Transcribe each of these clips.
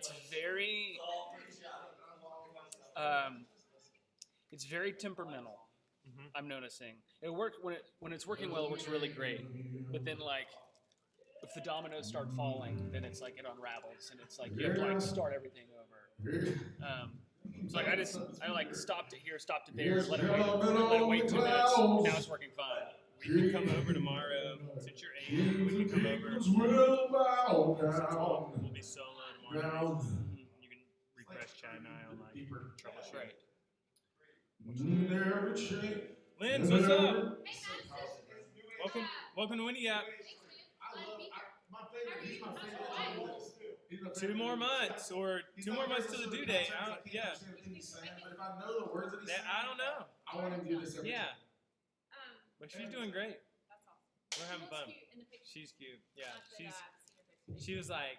it's very um, it's very temperamental. I'm noticing it work when it's working well. It works really great, but then like if the dominoes start falling, then it's like it unravels, and it's like you have to like start everything over. So like I like stopped it here, stopped it there, let it wait 2 minutes. And now it's working fine. We can come over tomorrow. Since you're 8, we can come over. We'll be solo tomorrow night. You can request Chad and I on like troubleshoot. Linz, what's up? Welcome to Windy Gap. 2 more months or 2 more months to the due date. Yeah. I don't know. I want to do this every Yeah. time. But she's doing great. That's awesome. We're having fun. She's cute. Yeah. She was like,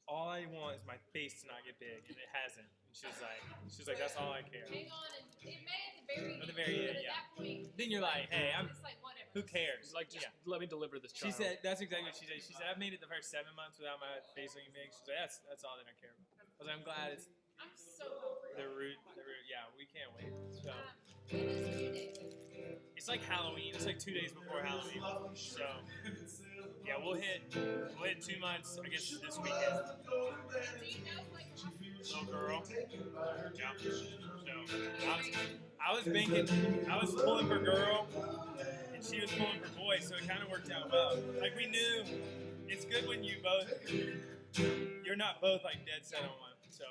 all I want is my face to not get big, and it hasn't. And she's like, that's all I care. Hang on, and it may at the very end. At the very end, but yeah. at that point, Then you're like, hey, it's like whatever. who cares? Like just let me deliver this She child. said that's exactly what she said. She said I've made it the first 7 months without my face looking big. She's like that's all that I care about. I was like, I'm glad it's I'm so over it. the root. Yeah, we can't wait. So When is due date? it's like Halloween. It's like 2 days before Halloween. So yeah, we'll hit 2 months. I guess this weekend. Do you know, like, Little girl. Yeah. So I was pulling for girl, and she was pulling for boy, so it kind of worked out well. Like we knew, it's good when you're not both like dead set on one. So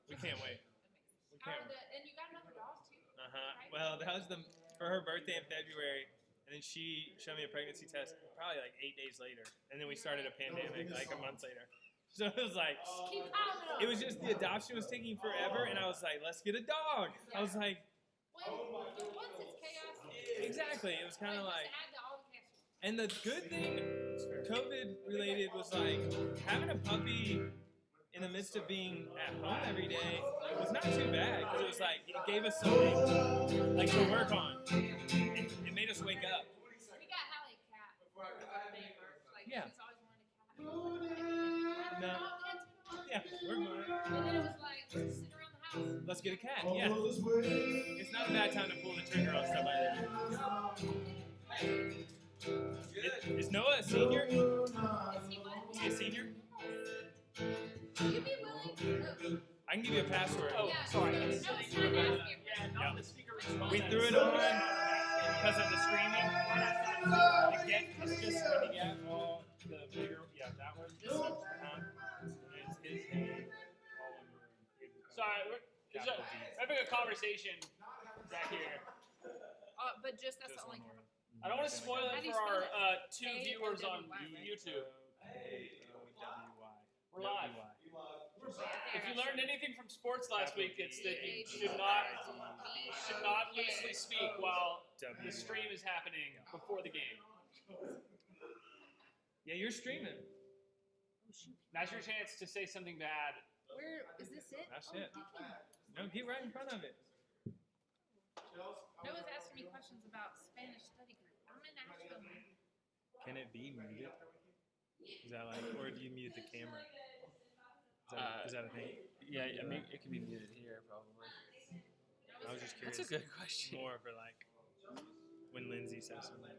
we can't wait. We can't wait. And you got another dog too. Right? Well, that was for her birthday in February, and then she showed me a pregnancy test probably like 8 days later, and then we started a pandemic like a month later. So it was like, Keep piling it was just the adoption was taking forever, and I was like, let's get a dog. I was like, Once it's chaos, exactly. It was kind of like, add to all the chaos. and the good thing, COVID related, was like having a puppy in the midst of being at home every day was not too bad, because it was like it gave us something like to work on. It made us wake up. We got Hallie a cat. Like, Yeah. she's always wanted a cat. No. Yeah, we're going. And then it was like, let's sit around the house. Let's get a cat. Yeah. It's not a bad time to pull the trigger on stuff like that. Is Noah a senior? Is he what? Is he a senior? You'd be willing? I can give you a password. Oh, Yeah. sorry. No, it's not asking you. Yeah. The speaker response. We threw it on because of the streaming. Again, it's just Windy Gap. All the bigger, that one. This one. It's his name. All over. Sorry, we're having a conversation back here. But just that's Just the only one cat. word. I don't want to spoil How it do you for our spell it? 2 viewers on A-O-W-Y, right? YouTube. A-O-W-Y. We're live. W-Y. If you learned anything from sports last week, it's that you should not loosely speak while the stream is happening before the game. Yeah, you're streaming. Now's your chance to say something bad. Where is this it? That's it. No, get right in front of it. Noah's asking me questions about Spanish study group. I'm in Asheville. Can it be muted? Is that like, or do you mute the camera? Is that a thing? Yeah, I mean, it can be muted here, probably. I was just curious. That's a good question. More for like when Lindsay says something.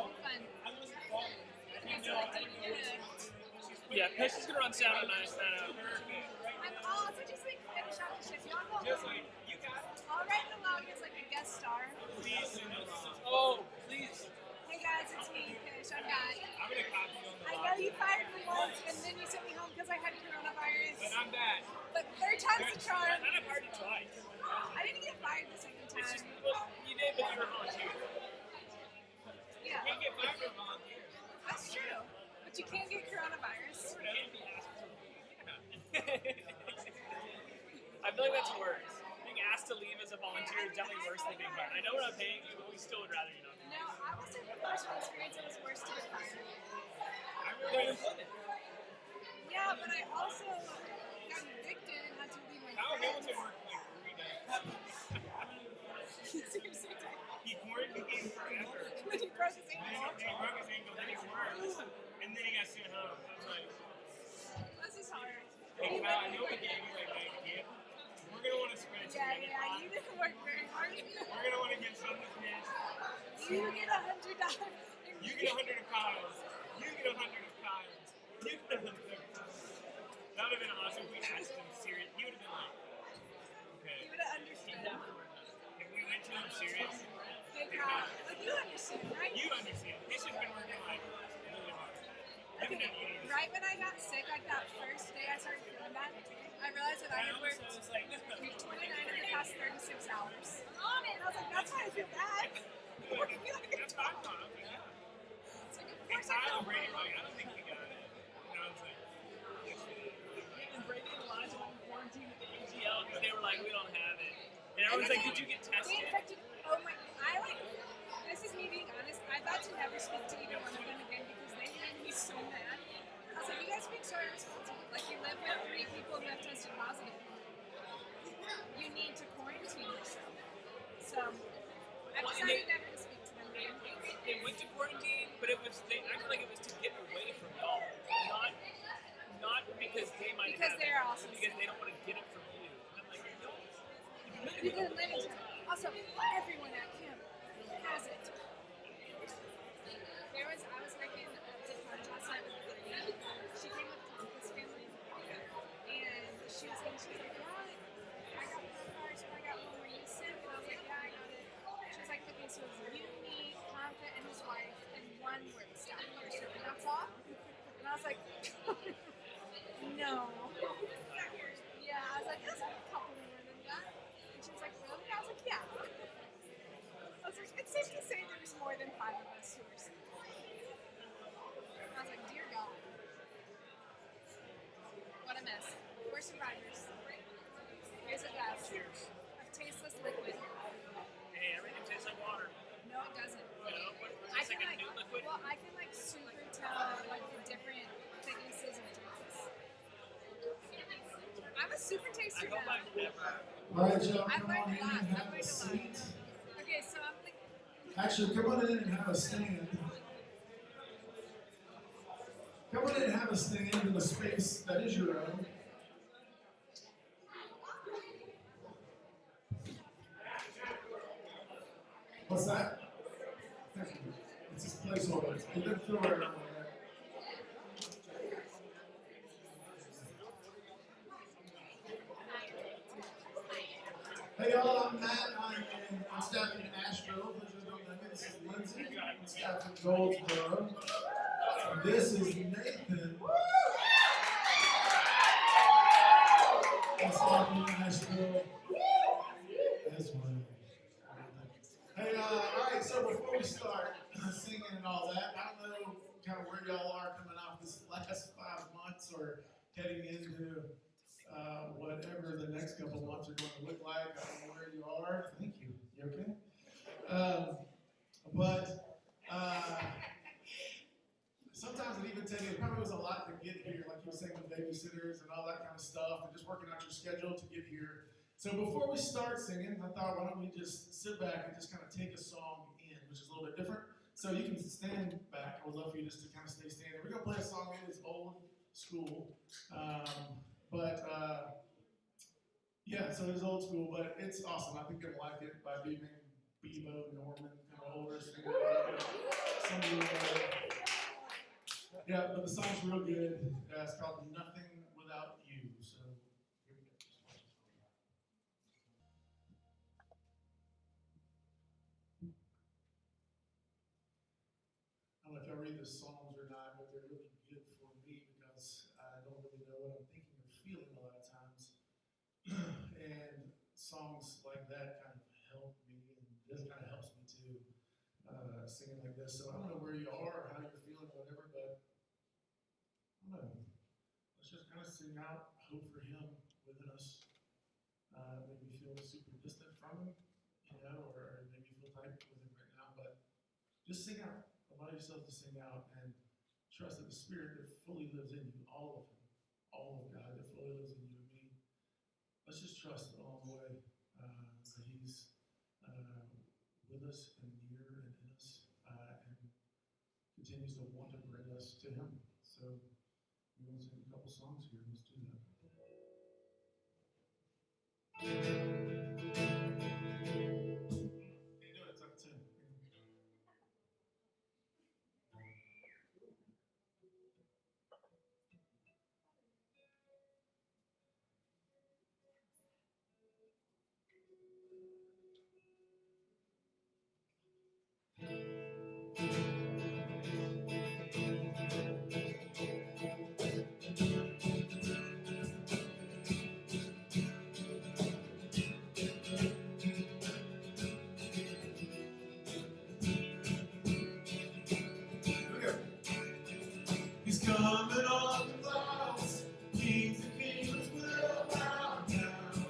That'll be fun. Okay, so like, do you Yeah, Patience gonna run sound on nice. so just like finish out the shift. Y'all go Just home. like, you got it. I'll write the log as like a guest star. Please send us. Oh, please. Hey guys, it's me, Pish. I'm back. I'm gonna copy you on the I log. know you fired me once, and then you sent me home because I had coronavirus. But I'm back. But third time's the charm. And I've heard it twice. I didn't get fired the second It's time. just, well, you did, but you were volunteer. Yeah, You can't get fired for a volunteer. that's true. But you can't get coronavirus. I feel like that's worse. Being asked to leave as a volunteer is definitely worse than being fired. I know we're not paying you, but we still would rather you not. No, I will say from personal experience, it was worse to get fired. I really did. Yeah, but I also got evicted and had to leave my Kyle Hamilton friends. worked like 3 days. Seriously, He quarantined forever. when he broke his Then ankle. he broke his ankle, then he worked, and then he got sent home. I was like, This is hard. hey Kyle, I know we gave you like a gift. We're gonna want to spread it Yeah, together. yeah, you didn't work very hard. We're gonna want to get some of this. You get $100. You get 100 of Kyle's. You get 100 of Kyle's. You get 100 of Kyle's. That would have been awesome if we asked him serious. He would have been like, okay. You would have understood. If we went to him serious, Good call. Like, you understood, right? you understand. This has been working like really hard. You haven't Okay, done any of this. right when I got sick, like that first day I started feeling that, I realized that I had worked So it's like, 29 of the past 36 hours. And I was like, that's why I feel bad. Working me like a that's dog. fine. I was like, yeah. It's like, of And course I Kyle feel and Brady bad. were like, I don't think we got it. And I was like, yes, we did. And Brady and Elijah went in quarantine with the AGL because they were like, we don't have it. And everyone's like, did you get They tested? infected, oh my, I like, this is me being honest, I thought to never speak to either one of them again because they made me so mad. I was like, you guys being so irresponsible. Like, you live with 3 people who have tested positive. You need to quarantine yourself. So, I've decided never to speak to them again. They went to quarantine, but I feel like it was to get away from y'all. Not because they might Because have they're it, awesome. because they don't want to get it from you. I'm like, no. You can live in town. Also, everyone at camp has it. I was making a lunch last night with Brittany. She came with Tom's family, and she was like, yeah, I got coronavirus when I got home. Were you sick? And I was like, yeah, I got it. She was like, okay, so it's you, me, Tonka, and his wife, and one work staff person, and that's all? And I was like, no. Yeah, I was like, there's a couple more than that. And she was like, really? I was like, yeah. I was like, it's safe to say there's more than 5 of us who are sick. I was like, dear God. What a mess. We're survivors. Here's a glass of tasteless liquid. Hey, everything tastes like water. No, it doesn't. You know, what I it's can like a like, new liquid. well, I can like super tell like the different thicknesses of drinks. I'm a super I taster hope now. I've never. All right, y'all, I've come on learned in a lot. and I've have a learned a lot. seat. Okay, so I'm like, Actually, come on in and have a stand. Come on in and have a stand in a space that is your own. What's that? It's just placeholder. It doesn't feel right around there. Hey y'all, I'm Matt. I'm staff in Asheville. For those who don't know me, this is Lindsay. I'm staff in Goldsboro. This is Nathan. I'm staff in Asheville as well. Hey, all right. So before we start singing and all that, I don't know kind of where y'all are coming off this last 5 months or heading into whatever the next couple months are going to look like. I don't know where you are. Thank you. You okay? Sometimes it even takes, it probably was a lot to get here, like you were saying, with babysitters and all that kind of stuff, and just working out your schedule to get here. So before we start singing, I thought, why don't we just sit back and just kind of take a song in, which is a little bit different. So you can stand back. I would love for you just to kind of stay standing. We're going to play a song that is old school. Yeah, so it's old school, but it's awesome. I think you'll like it by being named Bebo Norman, kind of older singer. Some of you, yeah, but the song's real good. It's called Nothing Without You. So here we go. I don't know if y'all read the Psalms or not, but they're really good for me because I don't really know what I'm thinking or feeling a lot of times. And songs like that kind of help me, and this kind of helps me too, singing like this. So I don't know where you are or how you're feeling or whatever, but I don't know. Let's just kind of sing out hope for Him within us. Maybe feel super distant from Him, or maybe feel tight with Him right now, but just sing out. Allow yourself to sing out and trust that the Spirit that fully lives in you, all of Him, all of God that fully lives in you and me. Let's just trust along the way that He's with us and near and in us and continues to want to bring us to Him. So we're going to sing a couple songs here. Let's do that. Can't do it. It's up to He's coming on the clouds. Kings and kingdoms will bow down.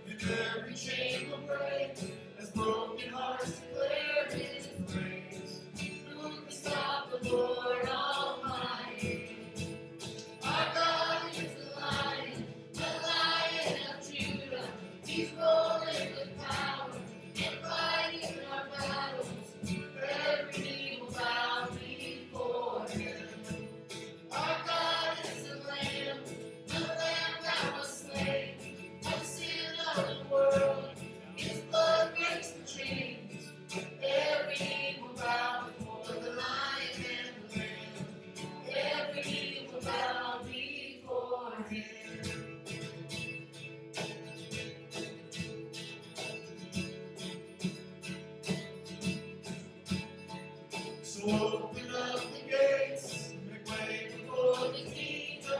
And every chain will break as broken hearts declare His praise. Who can stop the Lord Almighty? Our God is the Lion of Judah. He's rolling with power and fighting our battles. Every knee will bow before Him. Our God is the Lamb that was slain for the sin of the world. His blood breaks the chains. Every knee will bow before the Lion and the Lamb. Every knee will bow before Him. So open up the gates, make way before the kingdom.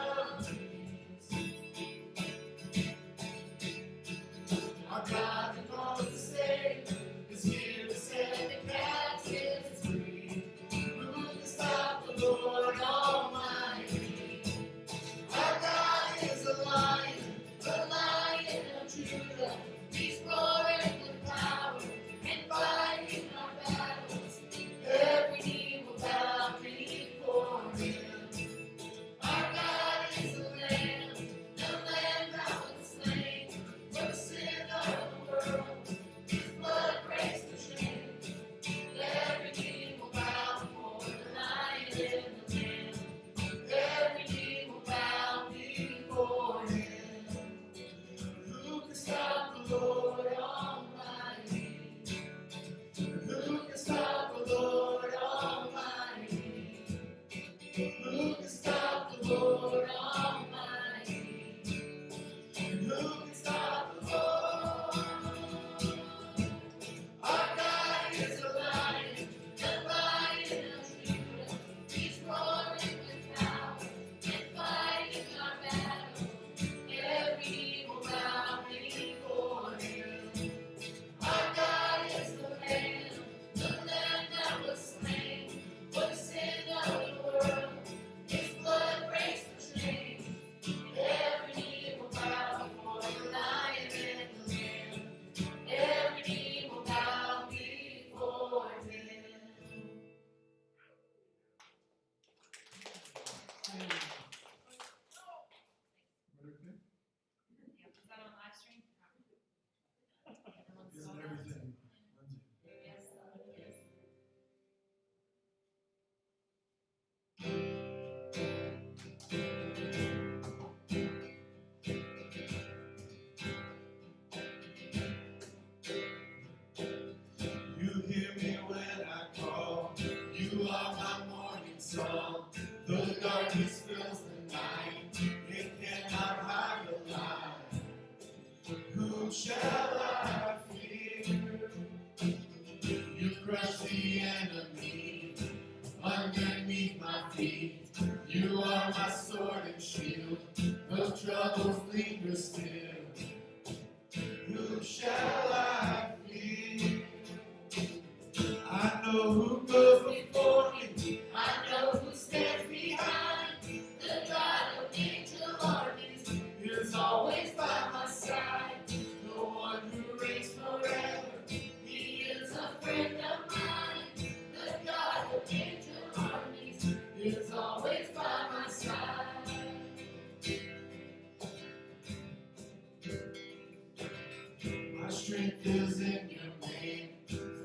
Our God who calls to save is here to set the captives free. Who can stop the Lord Almighty? Our God is a Lion of Judah. He's roaring with power and fighting our battles. Every knee will song. The darkness fills the night. It cannot hide the light. Whom shall I fear? You crush the enemy underneath my feet. You are my sword and shield. Though troubles linger still, whom shall I fear? I know who goes before me. I know who stands behind. The God of angel armies is always by my side. The one who reigns forever. He is a friend of mine. The God of angel armies is always by my side. My strength is in your name.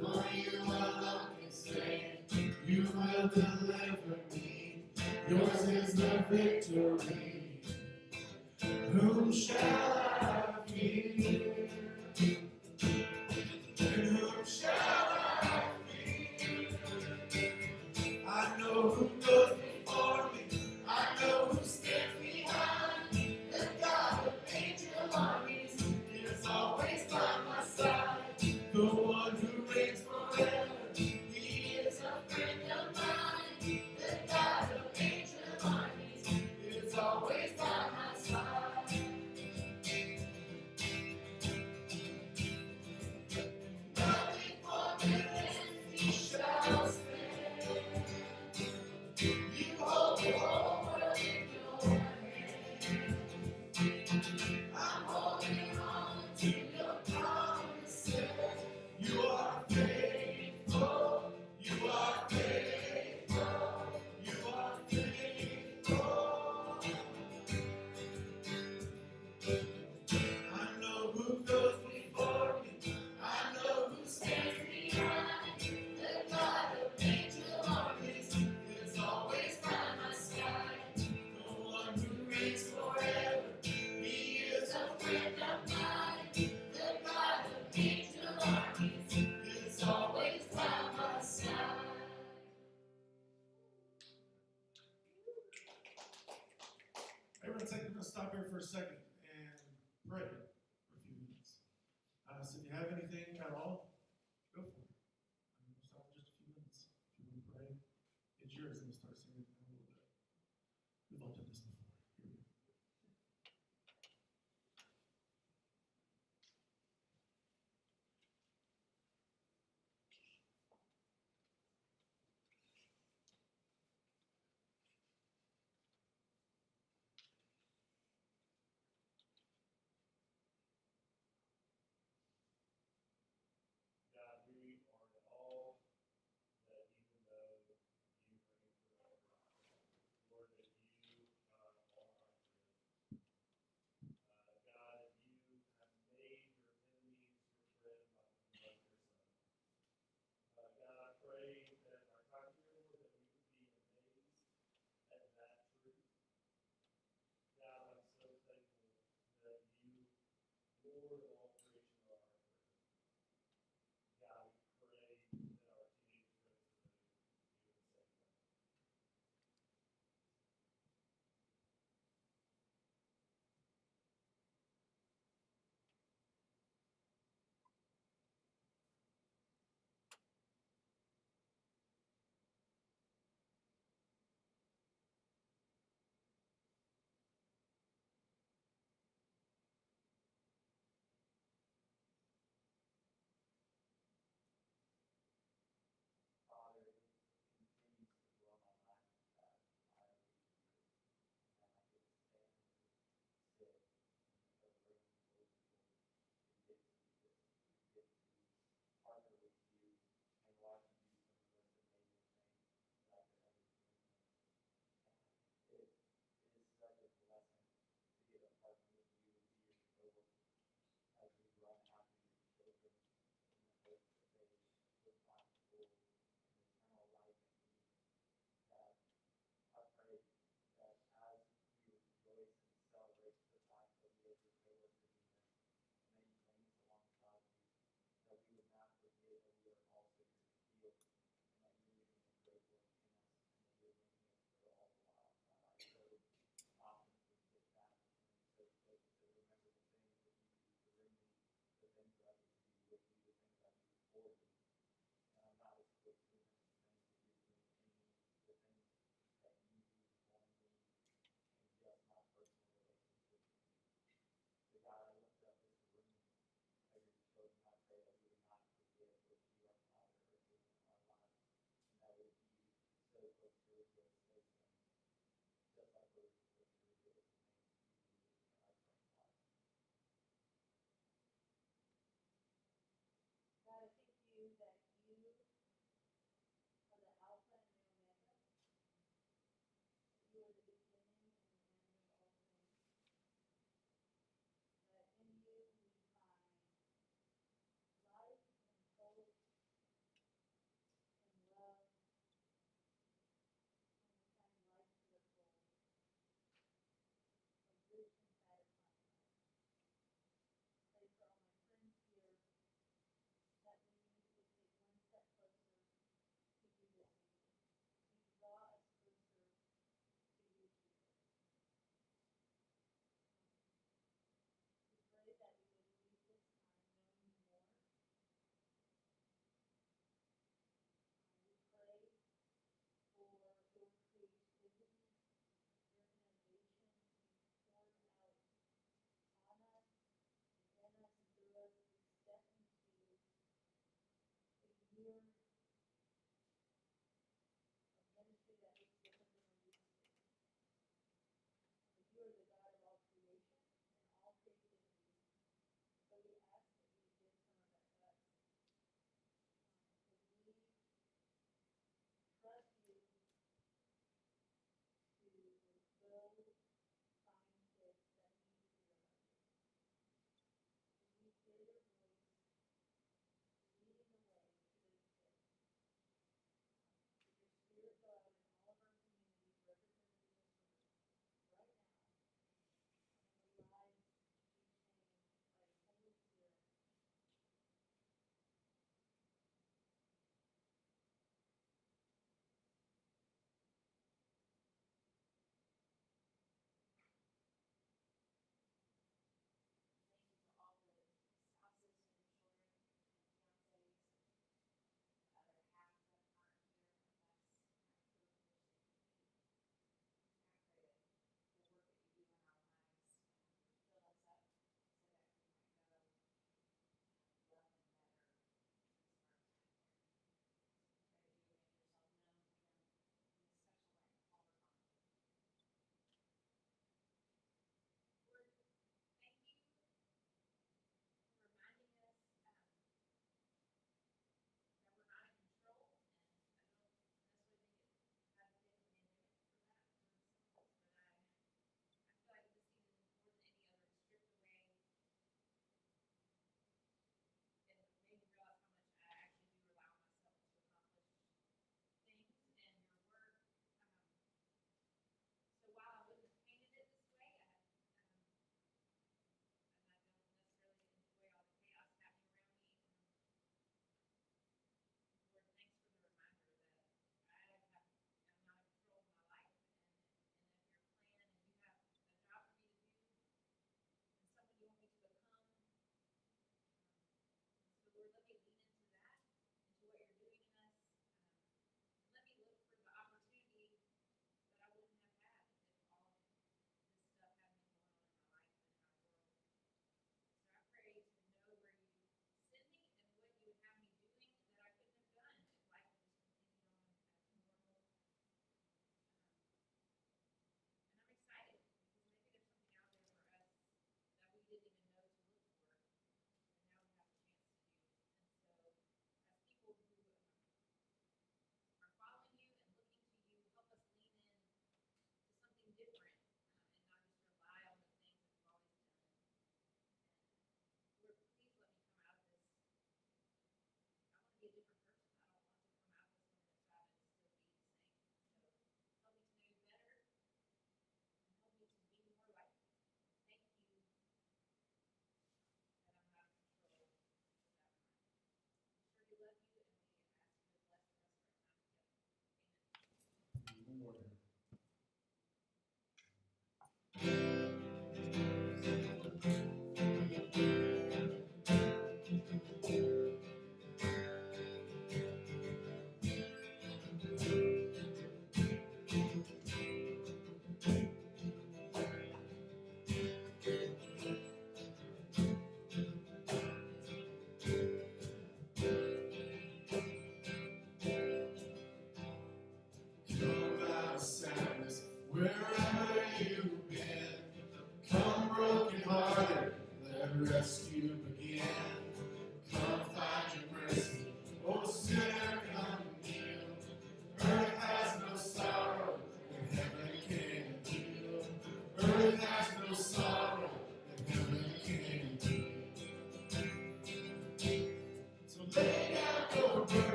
For you alone can save. You will deliver me. Yours is the victory. Whom shall I fear? And whom shall I fear? I know who goes before me. I know who stands behind. The God of angel armies is always by my side. The one who reigns forever. He is a friend of mine. The God of angel armies is always by my side. Nothing forbids me shall stand. You hold the whole world in your hand. I'm holding on to your promises. You are faithful. You are faithful. You are faithful. I know who goes before me. I know who stands behind. The God of angel armies is always by my side. The one who reigns forever. He is a friend of mine. The God of angel armies is always by my side. Everyone, we're going to stop here for a second and pray for a few minutes. So if you have anything at all, go for it. We'll stop for just a few minutes. If you want to pray, it's yours, and we'll start singing in a little bit. We've all done this before. Here we go. God, we are in awe that even though you reign forever, Lord, that you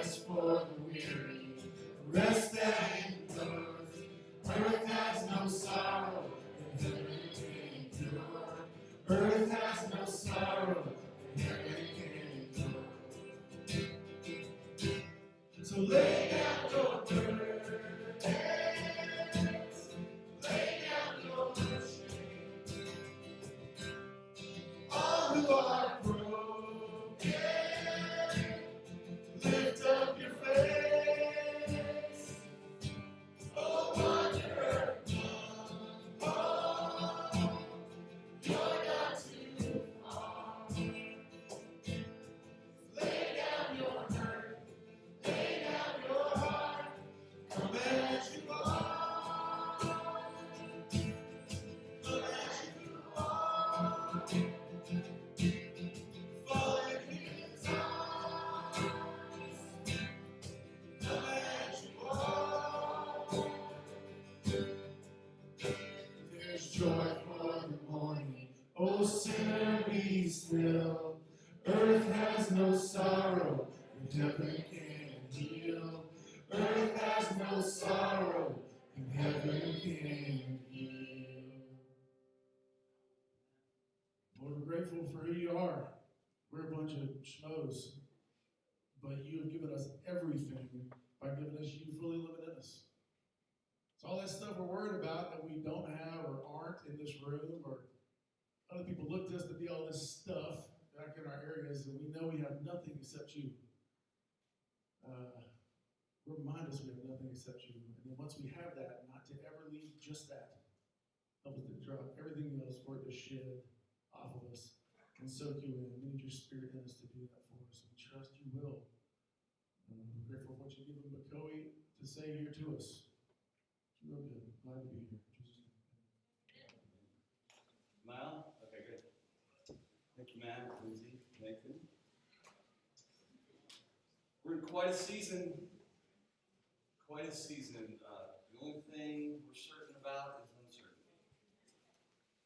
rest for the weary, rest that endures. Earth has no sorrow, and heaven can endure. Earth has no sorrow, and heaven can endure. So lay down your burdens, lay down your shame. All who are broken, lift up your face. Oh, wanderer, come home. You're not too far. Lay down your hurt, lay down your heart. Come as you are. Come as you are. Fall in His arms. Come as you are. There's joy for the morning. Oh, sinner, be still. Earth has no sorrow, and heaven can heal. Earth has no sorrow, and heaven can heal. Lord, we're grateful for who you are. We're a bunch of schmoes, but you have given us everything by giving us you fully living in us. So all that stuff we're worried about that we don't have or aren't in this room, or other people look to us to be all this stuff back in our areas, and we know we have nothing except you. Remind us we have nothing except you. And then once we have that, not to ever leave just that. Help us to drop everything else for it to shed off of us and soak you in. We need your spirit in us to do that for us. We trust you will. We're grateful for what you've given McCoy to say here to us. It's real good. Glad to be here. In Jesus' name. Smile? Okay, good. Thank you, Matt, Lindsay, Nathan. We're in quite a season. Quite a season. The only thing we're certain about is uncertainty.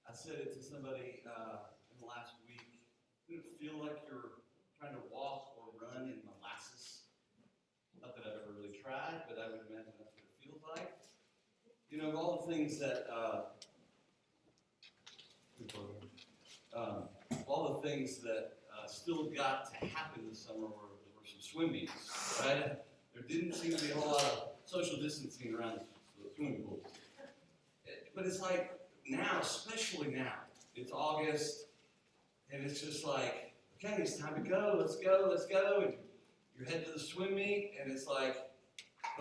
I said it to somebody in the last week. Does it feel like you're trying to walk or run in molasses? Not that I've ever really tried, but I would imagine that's what it feels like. You know, all the things that all the things that still got to happen this summer were some swim meets, right? There didn't seem to be a whole lot of social distancing around the swimming pools. But it's like now, especially now, it's August, and it's just like, okay, it's time to go, let's go, let's go. And you head to the swim meet, and it's like,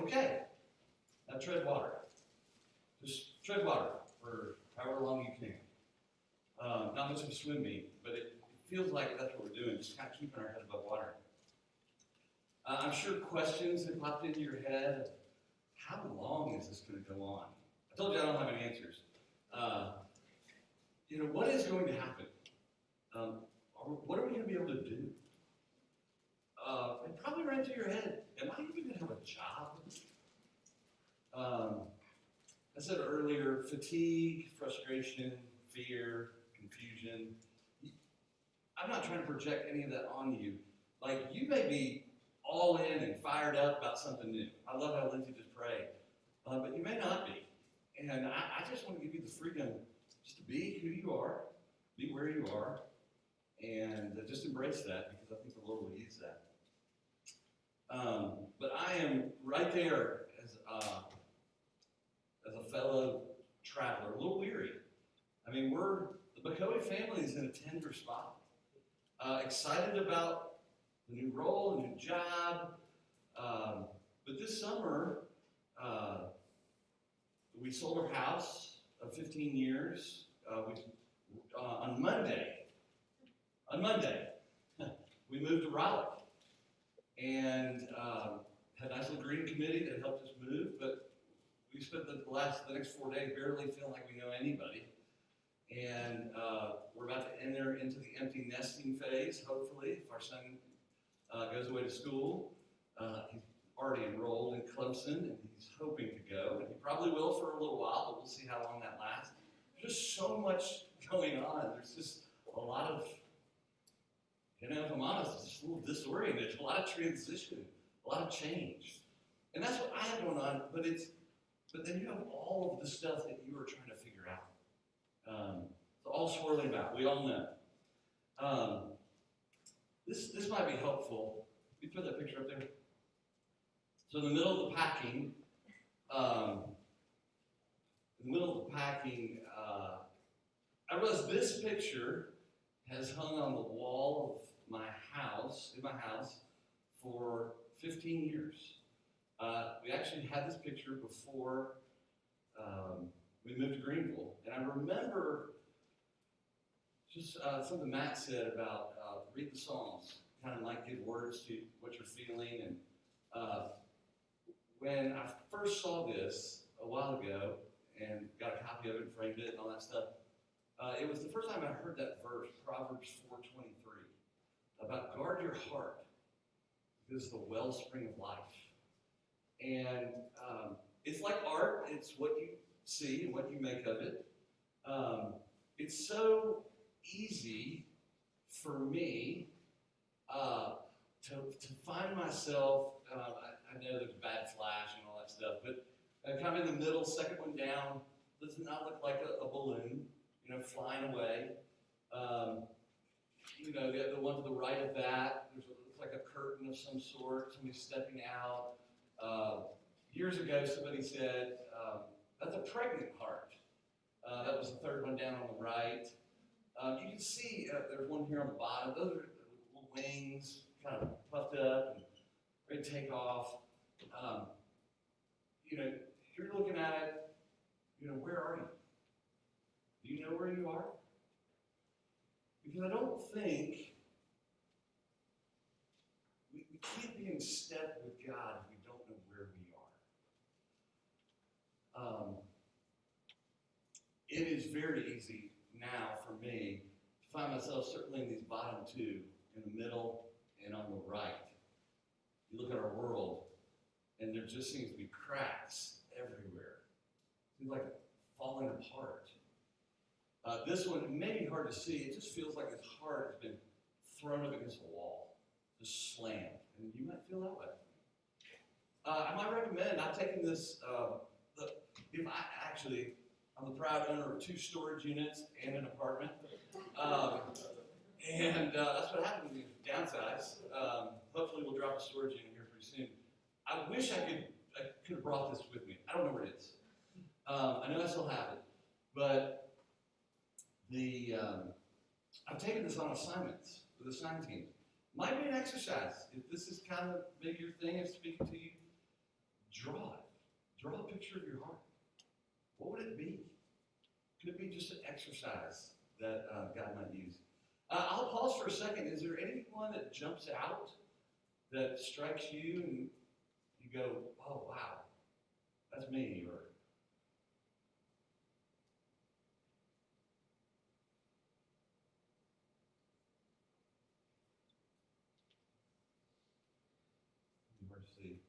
okay, now tread water. Just tread water for however long you can. Not much of a swim meet, but it feels like that's what we're doing, just kind of keeping our head above water. I'm sure questions have popped into your head. How long is this going to go on? I told you I don't have any answers. What is going to happen? What are we going to be able to do? It probably ran through your head, am I even going to have a job? I said earlier, fatigue, frustration, fear, confusion. I'm not trying to project any of that on you. Like, you may be all in and fired up about something new. I love how Lindsay just prayed. But you may not be. And I just want to give you the freedom just to be who you are, be where you are, and just embrace that, because I think the Lord will use that. But I am right there as a fellow traveler, a little weary. I mean, the McCoy family is in a tender spot. Excited about the new role, the new job. But this summer, we sold our house of 15 years. On Monday, we moved to Raleigh. And had a nice little green committee that helped us move, but we spent the next 4 days barely feeling like we know anybody. And we're about to enter into the empty nesting phase, hopefully, if our son goes away to school. He's already enrolled in Clemson, and he's hoping to go. And he probably will for a little while, but we'll see how long that lasts. There's just so much going on. There's just a lot of, if I'm honest, it's just a little disoriented. A lot of transition a lot of change. And that's what I have going on, but then you have all of the stuff that you are trying to figure out. It's all swirling about, we all know. This might be helpful. Can you put that picture up there? So in the middle of the packing, I realized this picture has hung on the wall of my house, for 15 years. We actually had this picture before we moved to Greenville. And I remember just something Matt said about read the Psalms, kind of like give words to what you're feeling. And when I first saw this a while ago and got a copy of it and framed it and all that stuff, it was the first time I heard that verse, Proverbs 4:23, about guard your heart because it's the wellspring of life. And it's like art. It's what you see and what you make of it. It's so easy for me to find myself, I know there's bad flash and all that stuff, but kind of in the middle, second one down, does not look like a balloon, flying away. The one to the right of that, looks like a curtain of some sort, somebody stepping out. Years ago, somebody said, that's a pregnant heart. That was the third one down on the right. You can see there's one here on the bottom. Those are little wings, kind of puffed up and ready to take off. You're looking at it, where are you? Do you know where you are? Because I don't think we can't be in step with God if we don't know where we are. It is very easy now for me to find myself certainly in these bottom two, in the middle and on the right. You look at our world, and there just seems to be cracks everywhere. It seems like falling apart. This one, it may be hard to see. It just feels like his heart has been thrown up against a wall, just slammed. And you might feel that way. I might recommend, I've taken this, I'm the proud owner of 2 storage units and an apartment. That's what happens when you downsize. Hopefully we'll drop a storage unit here pretty soon. I wish I could have brought this with me. I don't know where it is. I know I still have it. But I've taken this on assignments with the assignment team. Might be an exercise. If this is kind of maybe your thing of speaking to you, draw it. Draw a picture of your heart. What would it be? Could it be just an exercise that God might use? I'll pause for a second. Is there anyone that jumps out that strikes you and you go, oh, wow, that's me? Or hard to see.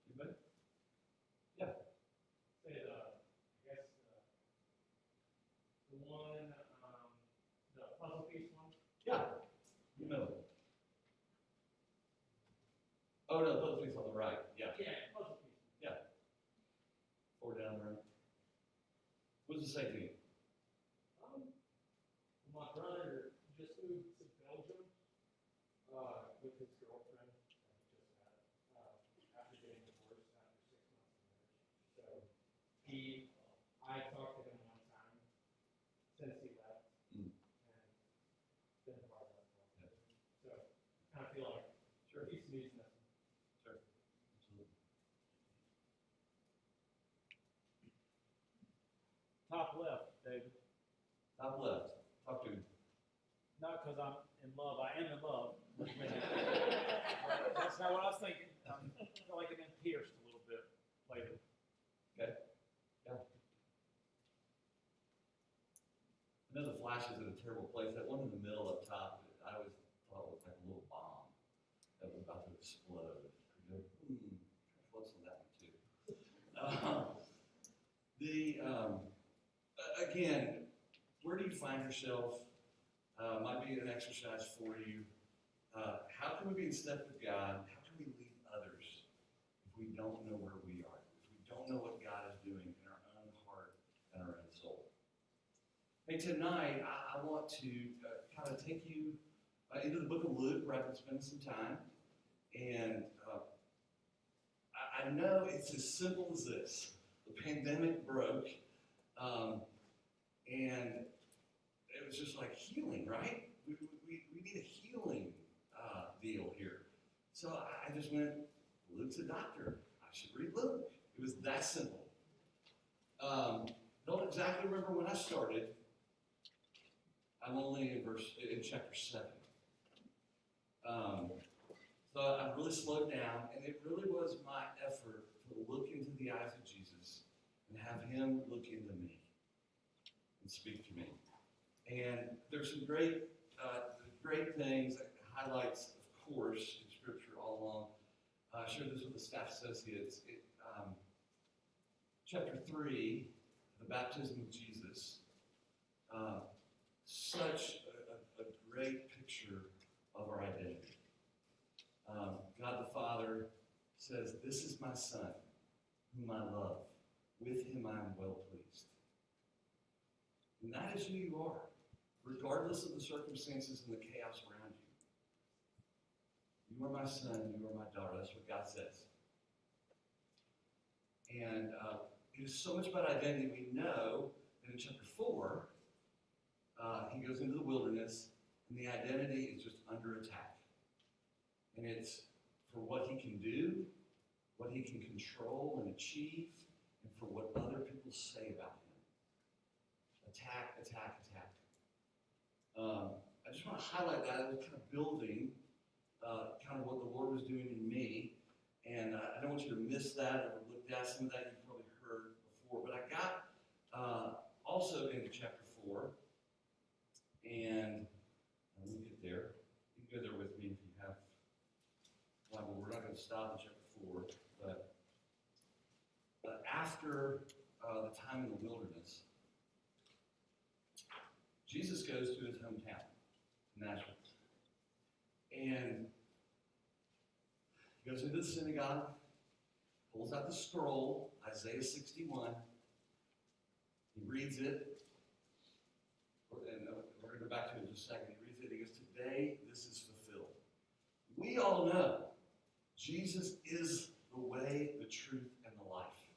Anybody? Yeah. Say, I guess, the one, the puzzle piece one. Yeah. You know. Oh, no, those things on the right. Yeah. Yeah, puzzle piece. Or down there. What does it say to you? My brother just moved to Belgium, with his girlfriend, after getting divorced after 6 months of marriage. So I talked to him one time since he left, and it's been part of that. So I feel like he's needs nothing. Sure. Absolutely. Top left, David. Top left. Talk to me. Not because I'm in love. I am in love. That's not what I was thinking. I feel like I've been pierced a little bit lately. Okay. Yeah. I know the flash is in a terrible place. That one in the middle up top, I always thought was like a little bomb that was about to explode. You go, what's on that one too? Again, where do you find yourself? Might be an exercise for you. How can we be in step with God? How can we don't know where we are, if we don't know what God is doing in our own heart and our own soul. Hey, tonight I want to kind of take you into the book of Luke, where I've been spending some time. And I know it's as simple as this. The pandemic broke, and it was just like healing, right? We need a healing deal here. So I just went, Luke's a doctor. I should read Luke. It was that simple. Don't exactly remember when I started. I'm only in chapter 7. So I really slowed down, and it really was my effort to look into the eyes of Jesus and have him look into me and speak to me. And there's some great things, highlights, of course, in Scripture all along. I shared this with the staff associates. Chapter 3, the baptism of Jesus, such a great picture of our identity. God the Father says, "This is my Son, whom I love. With him I am well pleased." And that is who you are, regardless of the circumstances and the chaos around you. You are my son, you are my daughter. That's what God says. And it is so much about identity. We know that in chapter 4, he goes into the wilderness, and the identity is just under attack. And it's for what he can do, what he can control and achieve, and for what other people say about him. Attack, attack, attack. I just want to highlight that. It was kind of building kind of what the Lord was doing in me. And I don't want you to miss that or look at some of that you've probably heard before. But I got also into chapter 4. And let me get there. You can go there with me if you have Bible. We're not going to stop in chapter 4. But after the time in the wilderness, Jesus goes to his hometown, Nazareth. And he goes into the synagogue, pulls out the scroll, Isaiah 61. He reads it. And we're going to go back to it in just a second. He reads it. He goes, "Today this is fulfilled." We all know Jesus is the way, the truth, and the life.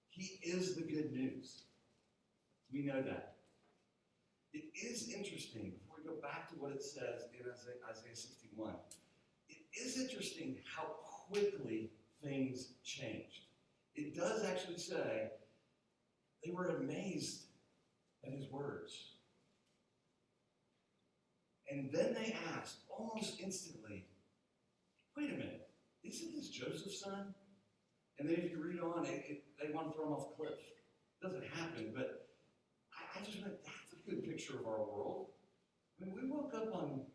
He is the good news. We know that. It is interesting, before we go back to what it says in Isaiah 61, it is interesting how quickly things changed. It does actually say they were amazed at his words. And then they asked, almost instantly, "Wait a minute, isn't this Joseph's son?" And then if you read on, they want to throw him off a cliff. It doesn't happen, but I just went, that's a good picture of our world. I mean, we woke up on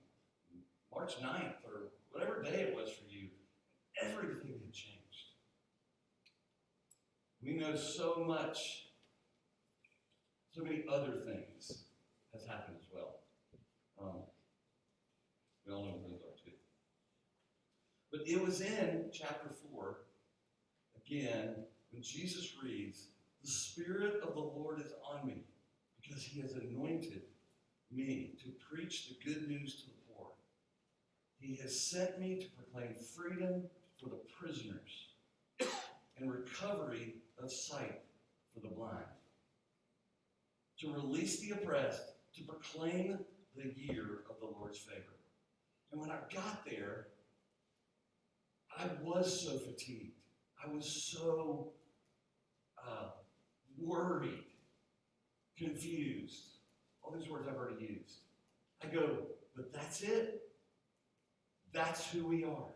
March 9th, or whatever day it was for you, and everything had changed. We know so much, so many other things has happened as well. We all know what those are too. But it was in chapter 4, again, when Jesus reads, "The Spirit of the Lord is on me, because he has anointed me to preach the good news to the poor. He has sent me to proclaim freedom for the prisoners and recovery of sight for the blind, to release the oppressed, to proclaim the year of the Lord's favor." And when I got there, I was so fatigued. I was so worried, confused. All these words I've already used. I go, but that's it. That's who we are.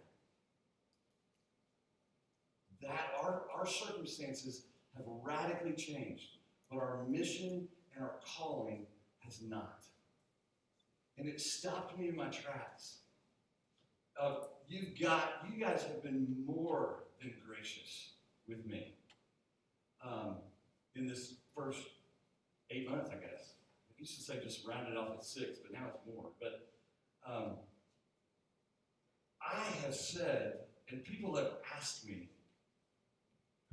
That our circumstances have radically changed, but our mission and our calling has not. And it stopped me in my tracks. You guys have been more than gracious with me in this first 8 months, I guess. I used to say just round it off at 6, but now it's more. But I have said, and people have asked me,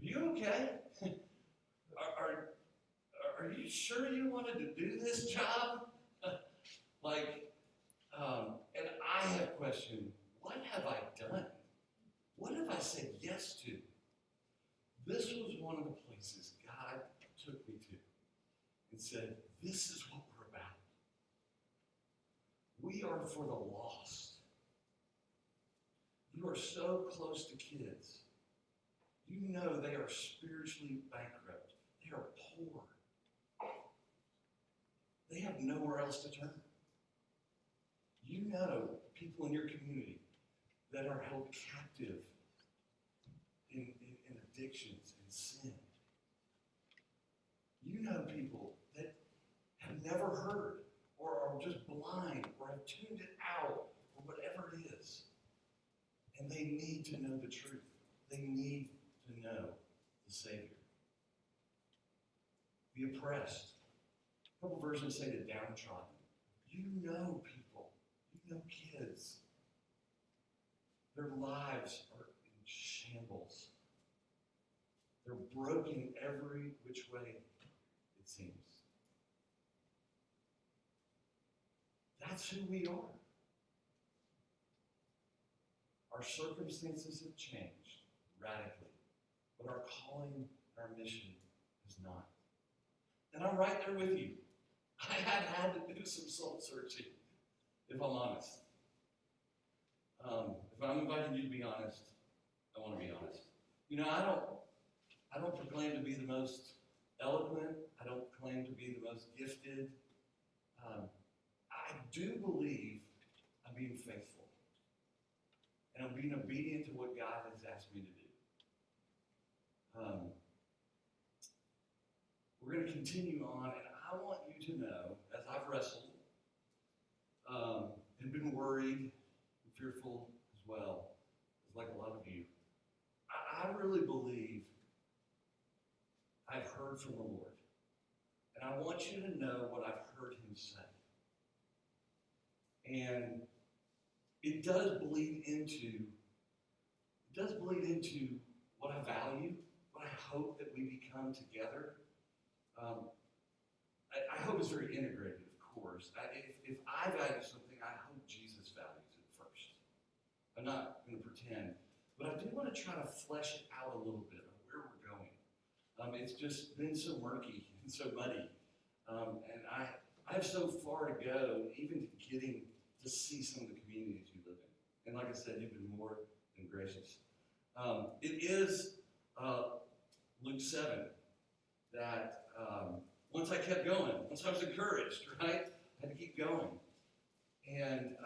you okay? Are you sure you wanted to do this job? And I have questioned, what have I done? What have I said yes to? This was one of the places God took me to and said, this is what we're about. We are for the lost. You are so close to kids. You know they are spiritually bankrupt. They are poor. They have nowhere else to turn. You know people in your community that are held captive in addictions and sin. You know people that have never heard or are just blind or have tuned it out or whatever it is. And they need to know the truth. They need to know the Savior. The oppressed. A couple versions say the downtrodden. You know people. You know kids. Their lives are in shambles. They're broken every which way, it seems. That's who we are. Our circumstances have changed radically, but our calling, our mission is not. And I'm right there with you. I have had to do some soul searching, if I'm honest. If I'm inviting you to be honest, I want to be honest. You know, I don't proclaim to be the most eloquent. I don't claim to be the most gifted. I do believe I'm being faithful. And I'm being obedient to what God has asked me to do. We're going to continue on, and I want you to know, as I've wrestled and been worried and fearful as well, as like a lot of you, I really believe I've heard from the Lord. And I want you to know what I've heard him say. And it does bleed into what I value, what I hope that we become together. I hope it's very integrated, of course. If I value something, I hope Jesus values it first. I'm not going to pretend. But I do want to try to flesh it out a little bit of where we're going. It's just been so murky and so muddy. And I have so far to go, even to getting to see some of the communities you live in. And like I said, you've been more than gracious. It is Luke 7 that once I kept going, once I was encouraged, right, I had to keep going. And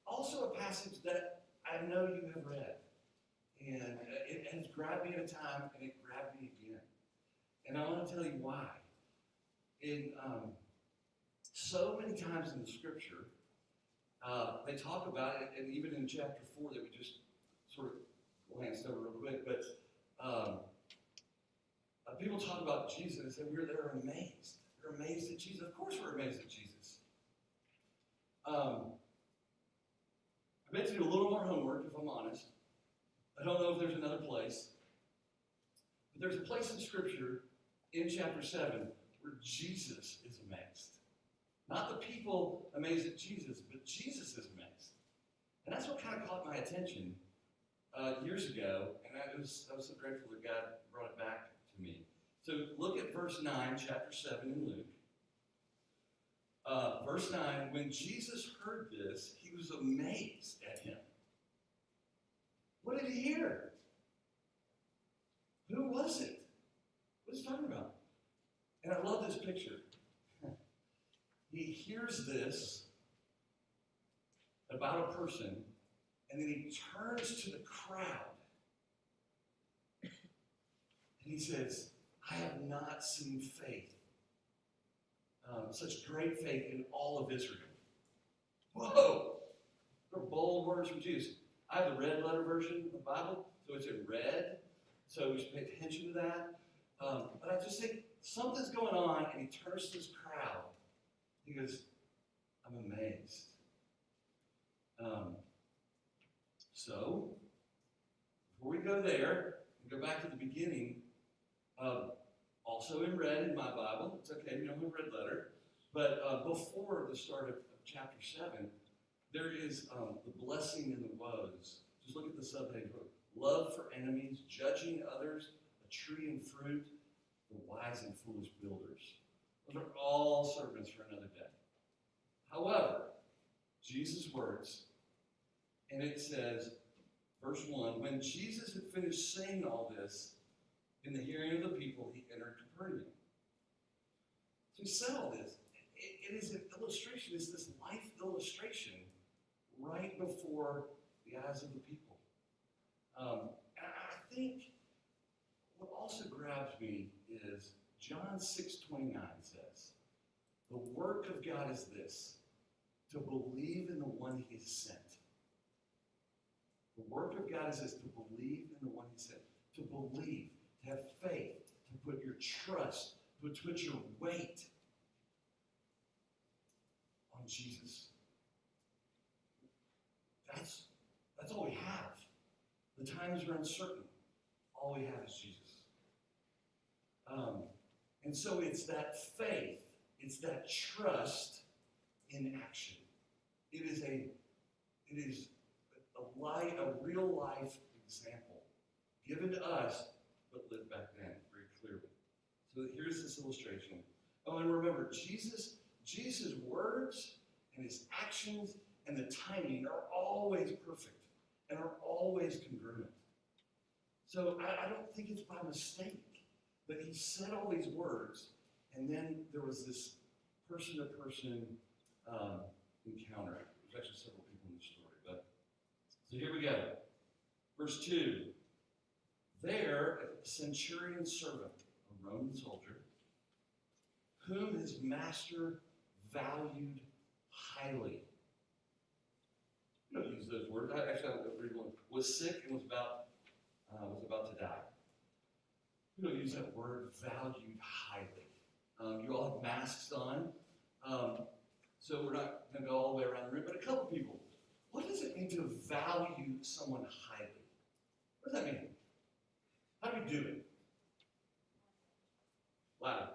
also a passage that I know you have read. And it has grabbed me at a time, and it grabbed me again. And I want to tell you why. So many times in the scripture, they talk about it, and even in chapter 4 that we just sort of glanced over real quick, but people talk about Jesus, and they're amazed. They're amazed at Jesus. Of course we're amazed at Jesus. I bet you do a little more homework, if I'm honest. I don't know if there's another place. But there's a place in Scripture, in chapter 7, where Jesus is amazed. Not the people amazed at Jesus, but Jesus is amazed. And that's what kind of caught my attention years ago, and I was so grateful that God brought it back to me. So look at verse 9, chapter 7 in Luke. Verse 9, when Jesus heard this, he was amazed at him. What did he hear? Who was it? What is he talking about? And I love this picture. He hears this about a person, and then he turns to the crowd. And he says, I have not seen faith, such great faith in all of Israel. Whoa! They're bold words from Jesus. I have the red letter version of the Bible, so it's in red, so we should pay attention to that. But I just think something's going on, and he turns to this crowd. He goes, I'm amazed. So, before we go there, Go back to the beginning, also in red in my Bible. It's okay, we don't have a red letter. But before the start of chapter 7, there is the blessing and the woes. Just look at the subheading. Love for enemies, judging others, a tree and fruit, the wise and foolish builders. Those are all sermons for another day. However, Jesus' words, and it says, verse 1, when Jesus had finished saying all this, in the hearing of the people, he entered Capernaum. So he said all this. It is an illustration, it's this life illustration right before the eyes of the people. And I think what also grabs me is John 6:29 says, the work of God is this, to believe in the one he has sent. The work of God is this, to believe in the one he sent. To believe, to have faith, to put your trust, to put your weight on Jesus. That's all we have. The times are uncertain. All we have is Jesus. And so it's that faith, it's that trust in action. It is a real life example given to us, but lived back then very clearly. So here's this illustration. Oh, and remember, Jesus' words and his actions and the timing are always perfect and are always congruent. So I don't think it's by mistake that he said all these words, and then there was this person-to-person encounter. There's actually several people in the story, but so here we go. Verse 2. There, a centurion servant, a Roman soldier, whom his master valued highly. We don't use those words. Actually, I don't read one. Was sick and was about to die. We don't use that word, valued highly. You all have masks on, so we're not going to go all the way around the room, but a couple people. What does it mean to value someone highly? What does that mean? How do we do it? Louder.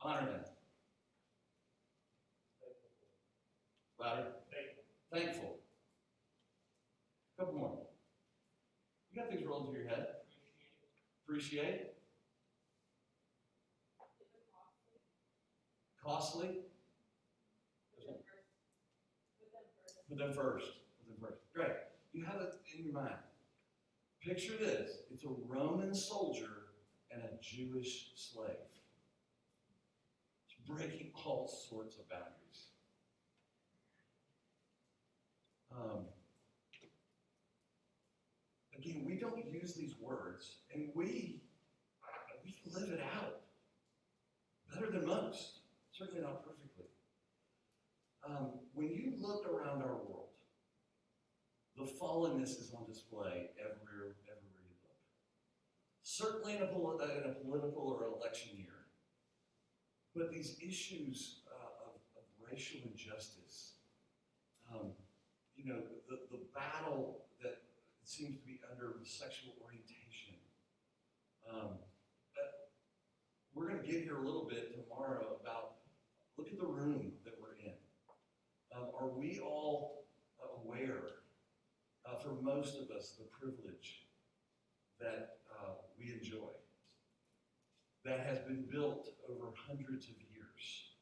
Honor them. Louder. Thankful. A couple more. You got things rolling through your head. Appreciate. Costly. Put them first. Great. You have it in your mind. Picture this. It's a Roman soldier and a Jewish slave. It's breaking all sorts of boundaries. Again, we don't use these words, and we live it out better than most. Certainly not perfectly. When you look around our world, the fallenness is on display everywhere you look. Certainly in a political or election year. But these issues of racial injustice, the battle that seems to be under sexual orientation. We're going to get here a little bit tomorrow about, look at the room that we're in. Are we all aware, for most of us, the privilege that we enjoy, that has been built over hundreds of years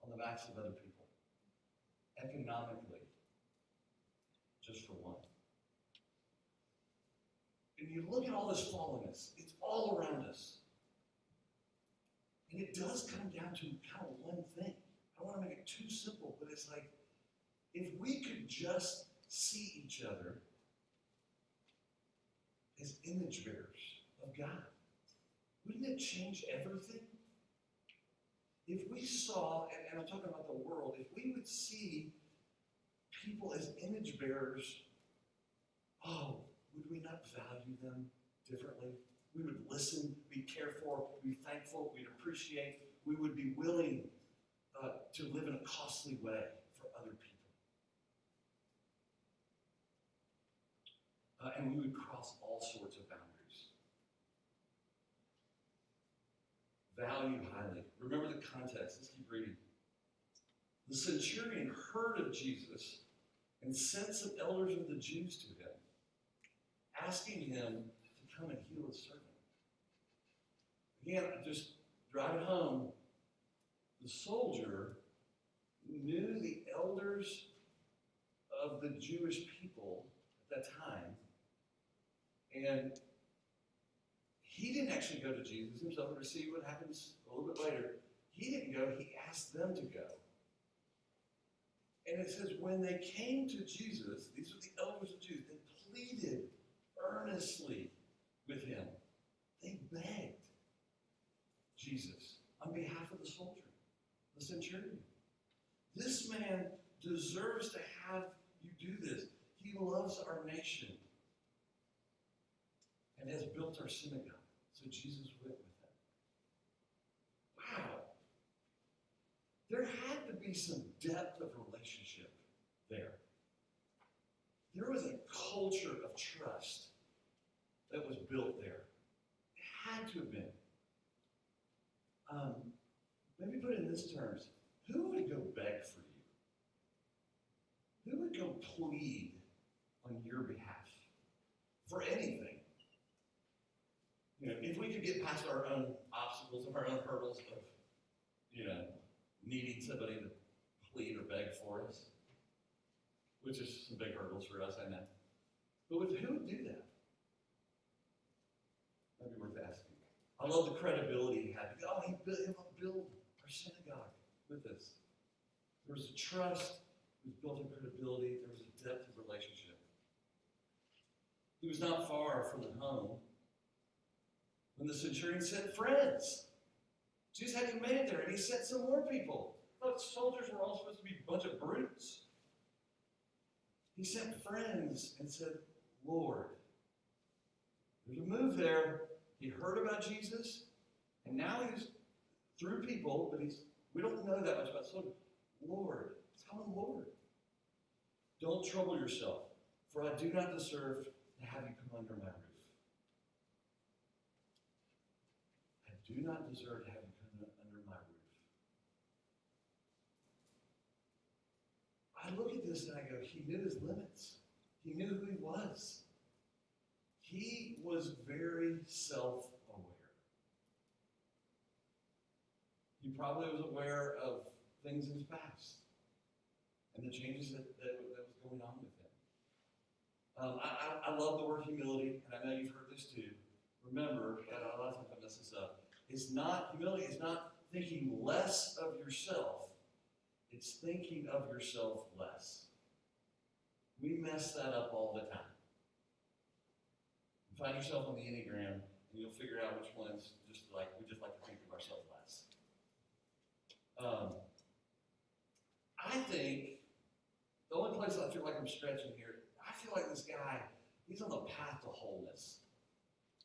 on the backs of other people, economically, just for one? And you look at all this fallenness, it's all around us. And it does come down to kind of one thing. I don't want to make it too simple, but it's like, if we could just see each other as image bearers of God, wouldn't it change everything? If we saw, and I'm talking about the world, if we would see people as image bearers, would we not value them differently? We would listen, be careful, be thankful, we'd appreciate, we would be willing to live in a costly way for other people. And we would cross all sorts of boundaries. value highly. Remember the context. Let's keep reading. The centurion heard of Jesus and sent some elders of the Jews to him, asking him to come and heal his servant. Again, just driving home, the soldier knew the elders of the Jewish people at that time, and he didn't actually go to Jesus himself to see what happens a little bit later. He didn't go, he asked them to go. And it says, when they came to Jesus, these were the elders of Jews, they pleaded earnestly with him. They begged Jesus on behalf of the soldier, the centurion. This man deserves to have you do this. He loves our nation and has built our synagogue. So Jesus went with them. Wow. There had to be some depth of relationship there. There was a culture of trust that was built there. It had to have been. Maybe put it in this terms. Who would go beg for you? Who would go plead on your behalf for anything? You know, if we could get past our own obstacles and our own hurdles of, needing somebody to plead or beg for us, which is some big hurdles for us, I know. But who would do that? That'd be worth asking. I love the credibility he had. Oh, he helped build our synagogue with us. There was a trust, it was built in credibility, there was a depth of relationship. He was not far from the home when the centurion sent friends. Jesus hadn't made it there, and he sent some more people. I thought soldiers were all supposed to be a bunch of brutes. He sent friends and said, Lord, there's a move there. He heard about Jesus, and now he's through people, but we don't know that much about soldiers. Lord, tell him Lord. Don't trouble yourself, for I do not deserve to have you come under my roof. I do not deserve to have you come under my roof. I look at this and I go, he knew his limits. He knew who he was. He was very self-aware. He probably was aware of things in his past and the changes that was going on with him. I love the word humility, and I know you've heard this too. Remember, a lot of times I mess this up. Humility is not thinking less of yourself. It's thinking of yourself less. We mess that up all the time. You find yourself on the Enneagram, and you'll figure out which ones we just like to think of ourselves less. I think the only place I feel like I'm stretching here, I feel like this guy, he's on the path to wholeness.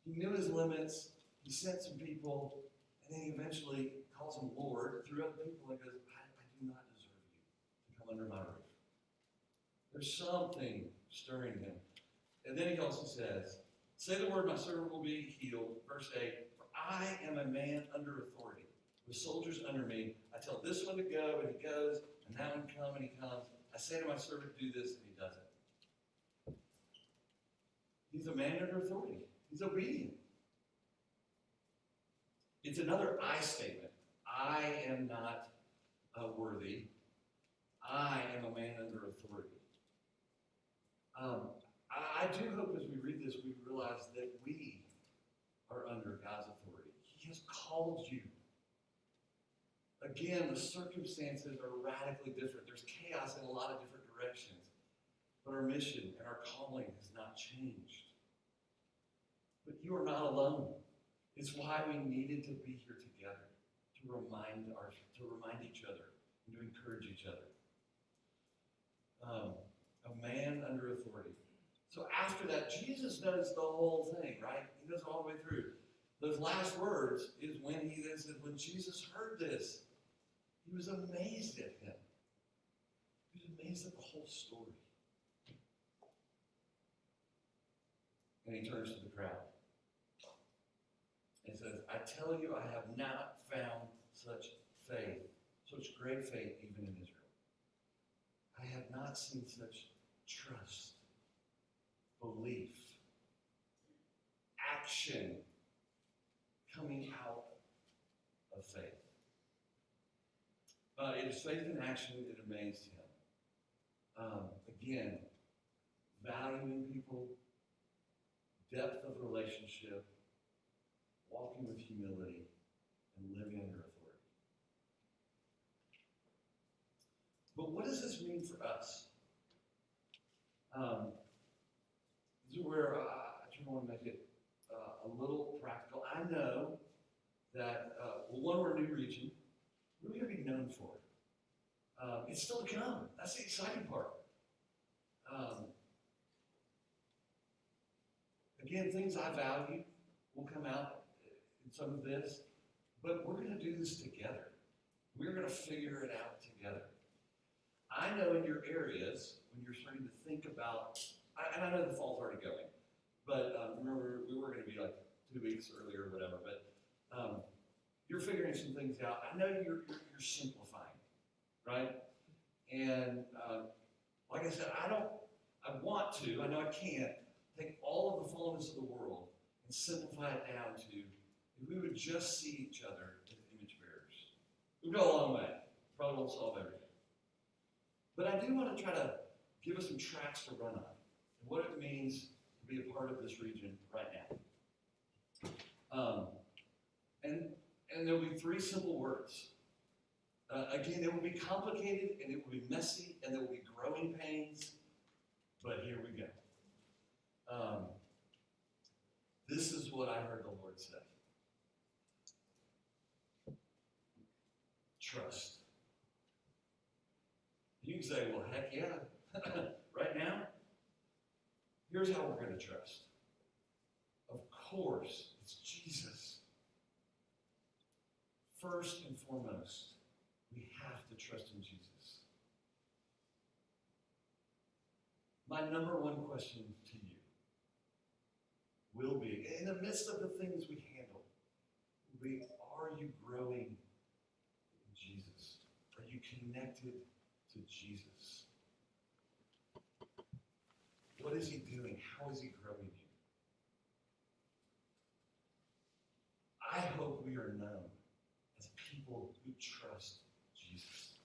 He knew his limits, he sent some people, and then he eventually calls him Lord through other people and goes, I do not deserve you to come under my roof. There's something stirring him. And then he also says, say the word, my servant will be healed. Verse 8, for I am a man under authority, with soldiers under me. I tell this one to go, and he goes, and that one come, and he comes. I say to my servant, do this, and he does it. He's a man under authority. He's obedient. It's another I statement. I am not worthy. I am a man under authority. I do hope as we read this, we realize that we are under God's authority. He has called you. Again, the circumstances are radically different. There's chaos in a lot of different directions. But our mission and our calling has not changed. But you are not alone. It's why we needed to be here together, to remind each other and to encourage each other. A man under authority. So after that, Jesus does the whole thing, right? He does it all the way through. Those last words is when he says, when Jesus heard this, he was amazed at him. He was amazed at the whole story. And he turns to the crowd and says, I tell you, I have not found such faith, such great faith even in Israel. I have not seen such trust, belief, action coming out of faith. It is faith in action that amazed him. Again, valuing people, depth of relationship, walking with humility, and living under authority. But what does this mean for us? This is where I want to make it a little practical. I know that, one, we're a new region. What are we going to be known for? It's still to come. That's the exciting part. Again, things I value will come out in some of this, but we're going to do this together. We're going to figure it out together. I know in your areas, when you're starting to think about, and I know the fall's already going, but remember, we were going to be like 2 weeks earlier or whatever, but you're figuring some things out. I know you're simplifying, right? And like I said, I want to, I know I can't, take all of the fallenness of the world and simplify it down to, if we would just see each other as image bearers. We'll go a long way. Probably won't solve everything. But I do want to try to give us some tracks to run on and what it means to be a part of this region right now. And there'll be 3 simple words. Again, it will be complicated and it will be messy and there will be growing pains, but here we go. This is what I heard the Lord say. Trust. You can say, well, heck yeah. Right now, here's how we're going to trust. Of course, it's Jesus. First and foremost, we have to trust in Jesus. My number one question to you will be, in the midst of the things we handle, will be, are you growing in Jesus? Are you connected to Jesus? What is he doing? How is he growing you? I hope we are known as people who trust Jesus.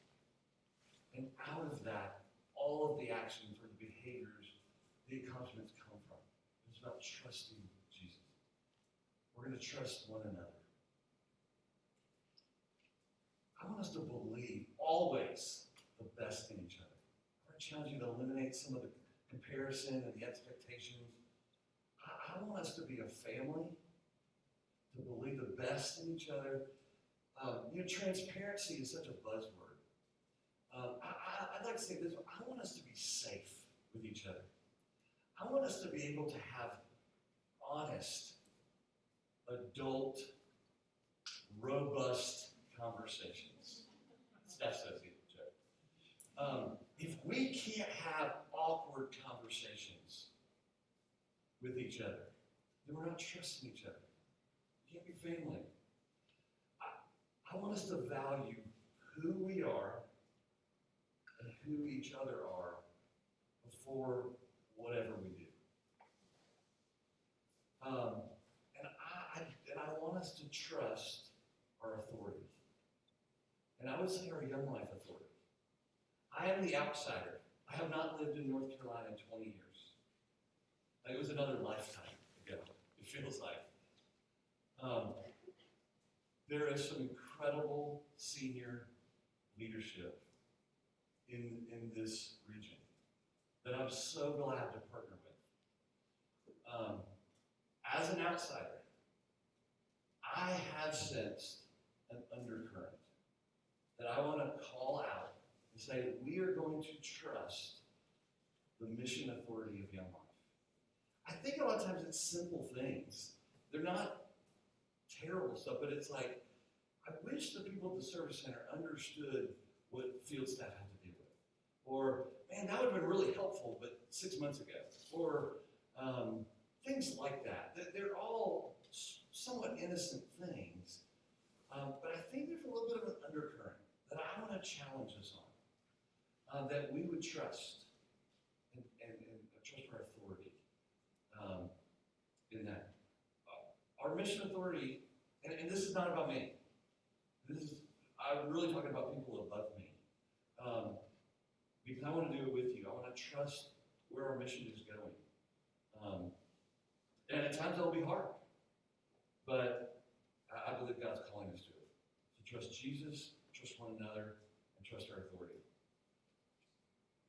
And out of that, all of the actions or the behaviors, the accomplishments come from. It's about trusting Jesus. We're going to trust one another. I want us to believe always the best in each other. I want to challenge you to eliminate some of the comparison and the expectations. I want us to be a family, to believe the best in each other. Transparency is such a buzzword. I'd like to say this. I want us to be safe with each other. I want us to be able to have honest, adult, robust conversations. Steph says it, Joe. If we can't have awkward conversations with each other, then we're not trusting each other. We can't be family. I want us to value who we are and who each other are before whatever we do. And I want us to trust our authority. And I would say our Young Life authority. I am the outsider. I have not lived in North Carolina in 20 years. It was another lifetime ago, it feels like. There is some incredible senior leadership in this region that I'm so glad to partner with. As an outsider, I have sensed an undercurrent that I want to call out and say that we are going to trust the mission authority of Young Life. I think a lot of times it's simple things. They're not terrible stuff, but it's like, I wish the people at the service center understood what field staff had to deal with. Or, man, that would have been really helpful, but 6 months ago. Or things like that. They're all somewhat innocent things. But I think there's a little bit of an undercurrent that I want to challenge us on, that we would trust and trust our authority in that. Our mission authority, and this is not about me. I'm really talking about people above me. Because I want to do it with you. I want to trust where our mission is going. And at times that'll be hard. But I believe God's calling us to it. To trust Jesus, trust one another, and trust our authority.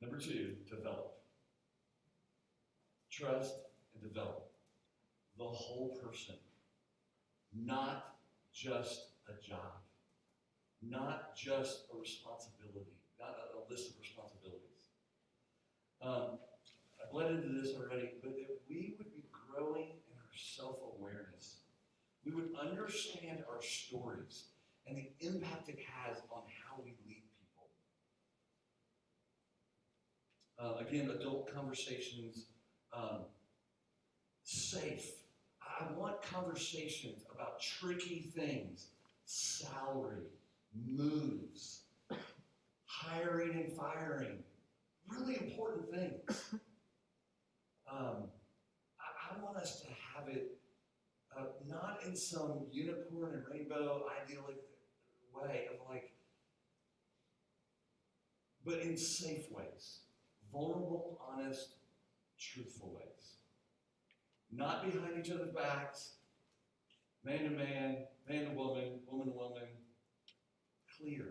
Number 2, develop. Trust and develop the whole person. Not just a job. Not just a responsibility. Not a list of responsibilities. I bled into this already, but that we would be growing in our self-awareness. We would understand our stories and the impact it has on how we lead people. Again, adult conversations, safe. I want conversations about tricky things, salary, moves, hiring and firing, really important things. I want us to have it not in some unicorn and rainbow idyllic way of but in safe ways, vulnerable, honest, truthful ways. Not behind each other's backs, man to man, man to woman, woman to woman, clear.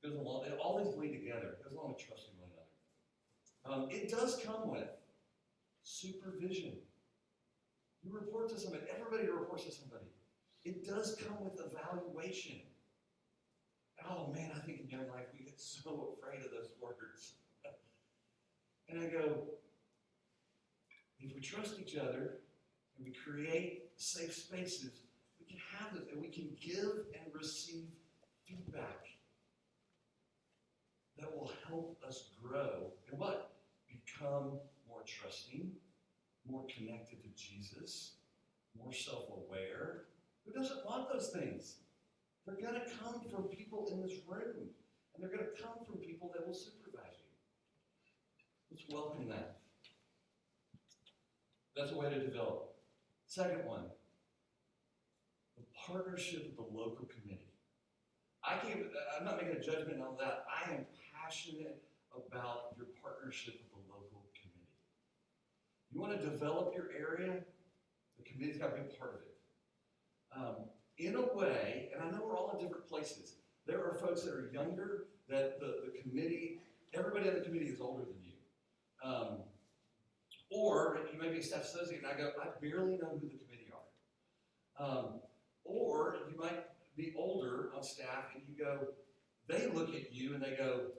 Goes along, all these bleed together. It goes along with trusting one another. It does come with supervision. You report to somebody. Everybody reports to somebody. It does come with evaluation. Oh man, I think in young life we get so afraid of those words. And I go, if we trust each other and we create safe spaces, we can have this and we can give and receive feedback that will help us grow and what? Become more trusting, more connected to Jesus, more self-aware. Who doesn't want those things? They're going to come from people in this room, and they're going to come from people that will supervise you. Let's welcome that. That's a way to develop. Second one, the partnership with the local committee. I'm not making a judgment on that. I am passionate about your partnership with the local committee. You want to develop your area, the committee's got to be part of it. In a way, and I know we're all in different places, there are folks that are younger, that the committee, everybody on the committee is older than you. Or you may be a staff associate, and I go, I barely know who the committee are. Or you might be older on staff, and you go, they look at you and they go,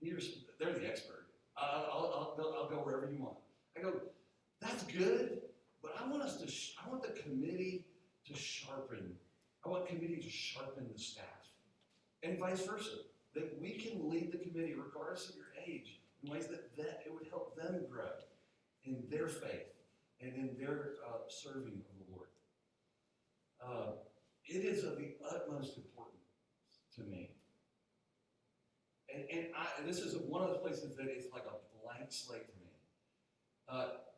they're the expert. I'll go wherever you want. I go, that's good, but I want the committee to sharpen. I want committee to sharpen the staff, and vice versa. That we can lead the committee, regardless of your age, in ways that it would help them grow in their faith and in their serving of the Lord. It is of the utmost importance to me. And this is one of the places that is like a blank slate to me.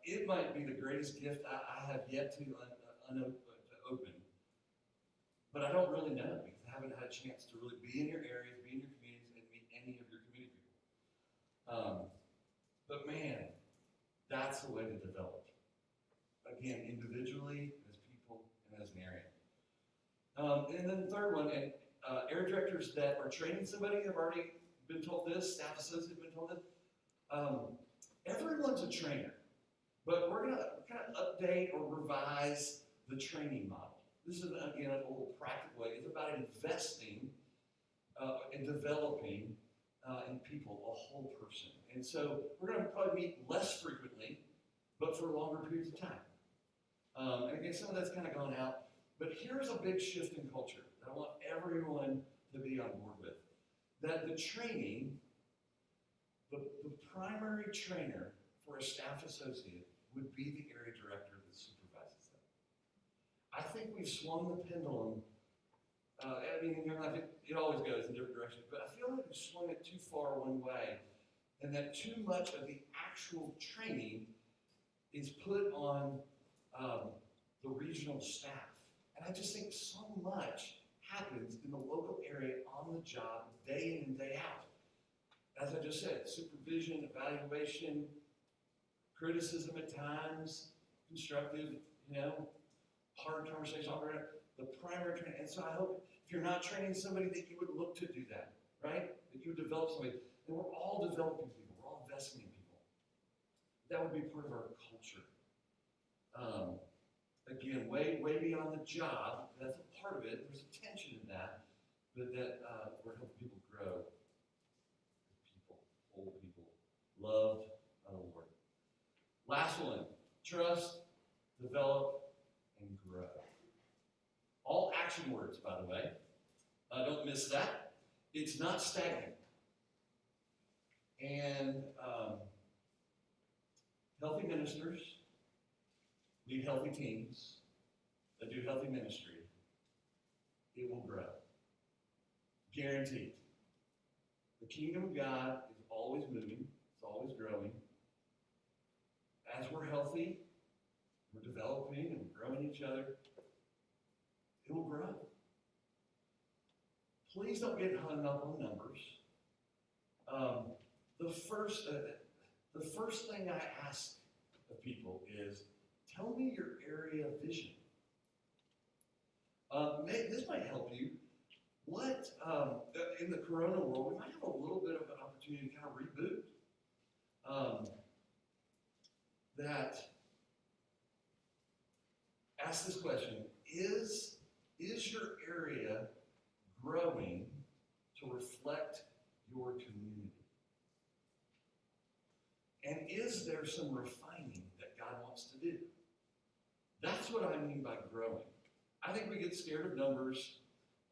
It might be the greatest gift I have yet to open, but I don't really know because I haven't had a chance to really be in your areas, be in your communities, and meet any of your community people. But man, that's the way to develop. Again, individually, as people, and as an area. And then the third one, and area directors that are training somebody have already been told this, staff associates have been told this. Everyone's a trainer, but we're going to kind of update or revise the training model. This is, again, a little practical way. It's about investing and developing in people, a whole person. And so we're going to probably meet less frequently, but for longer periods of time. And again, some of that's kind of gone out. But here's a big shift in culture that I want everyone to be on board with. That the training, the primary trainer for a staff associate would be the area director that supervises them. I think we've swung the pendulum I mean, in your life, it always goes in different directions, but I feel like we swung it too far one way, and that too much of the actual training is put on the regional staff. And I just think so much happens in the local area on the job, day in and day out. As I just said, supervision, evaluation, criticism at times, constructive, hard conversation, all around, the primary training. And so I hope if you're not training somebody that you would look to do that, right? That you would develop somebody. And we're all developing people. We're all investing in people. That would be part of our culture. Again, way beyond the job. That's a part of it. There's a tension in that. But that we're helping people grow. People, whole people, loved by the Lord. Last one, trust, develop, and grow. All action words, by the way. Don't miss that. It's not stagnant. And healthy ministers lead healthy teams that do healthy ministry. It will grow. Guaranteed. The kingdom of God is always moving. It's always growing. As we're healthy, we're developing and growing each other. It will grow. Please don't get hung up on numbers. The first thing I ask of people is, tell me your area of vision. This might help you. What, in the corona world, we might have a little bit of an opportunity to kind of reboot. Ask this question, is your area growing to reflect your community? And is there some refining that God wants to do? That's what I mean by growing. I think we get scared of numbers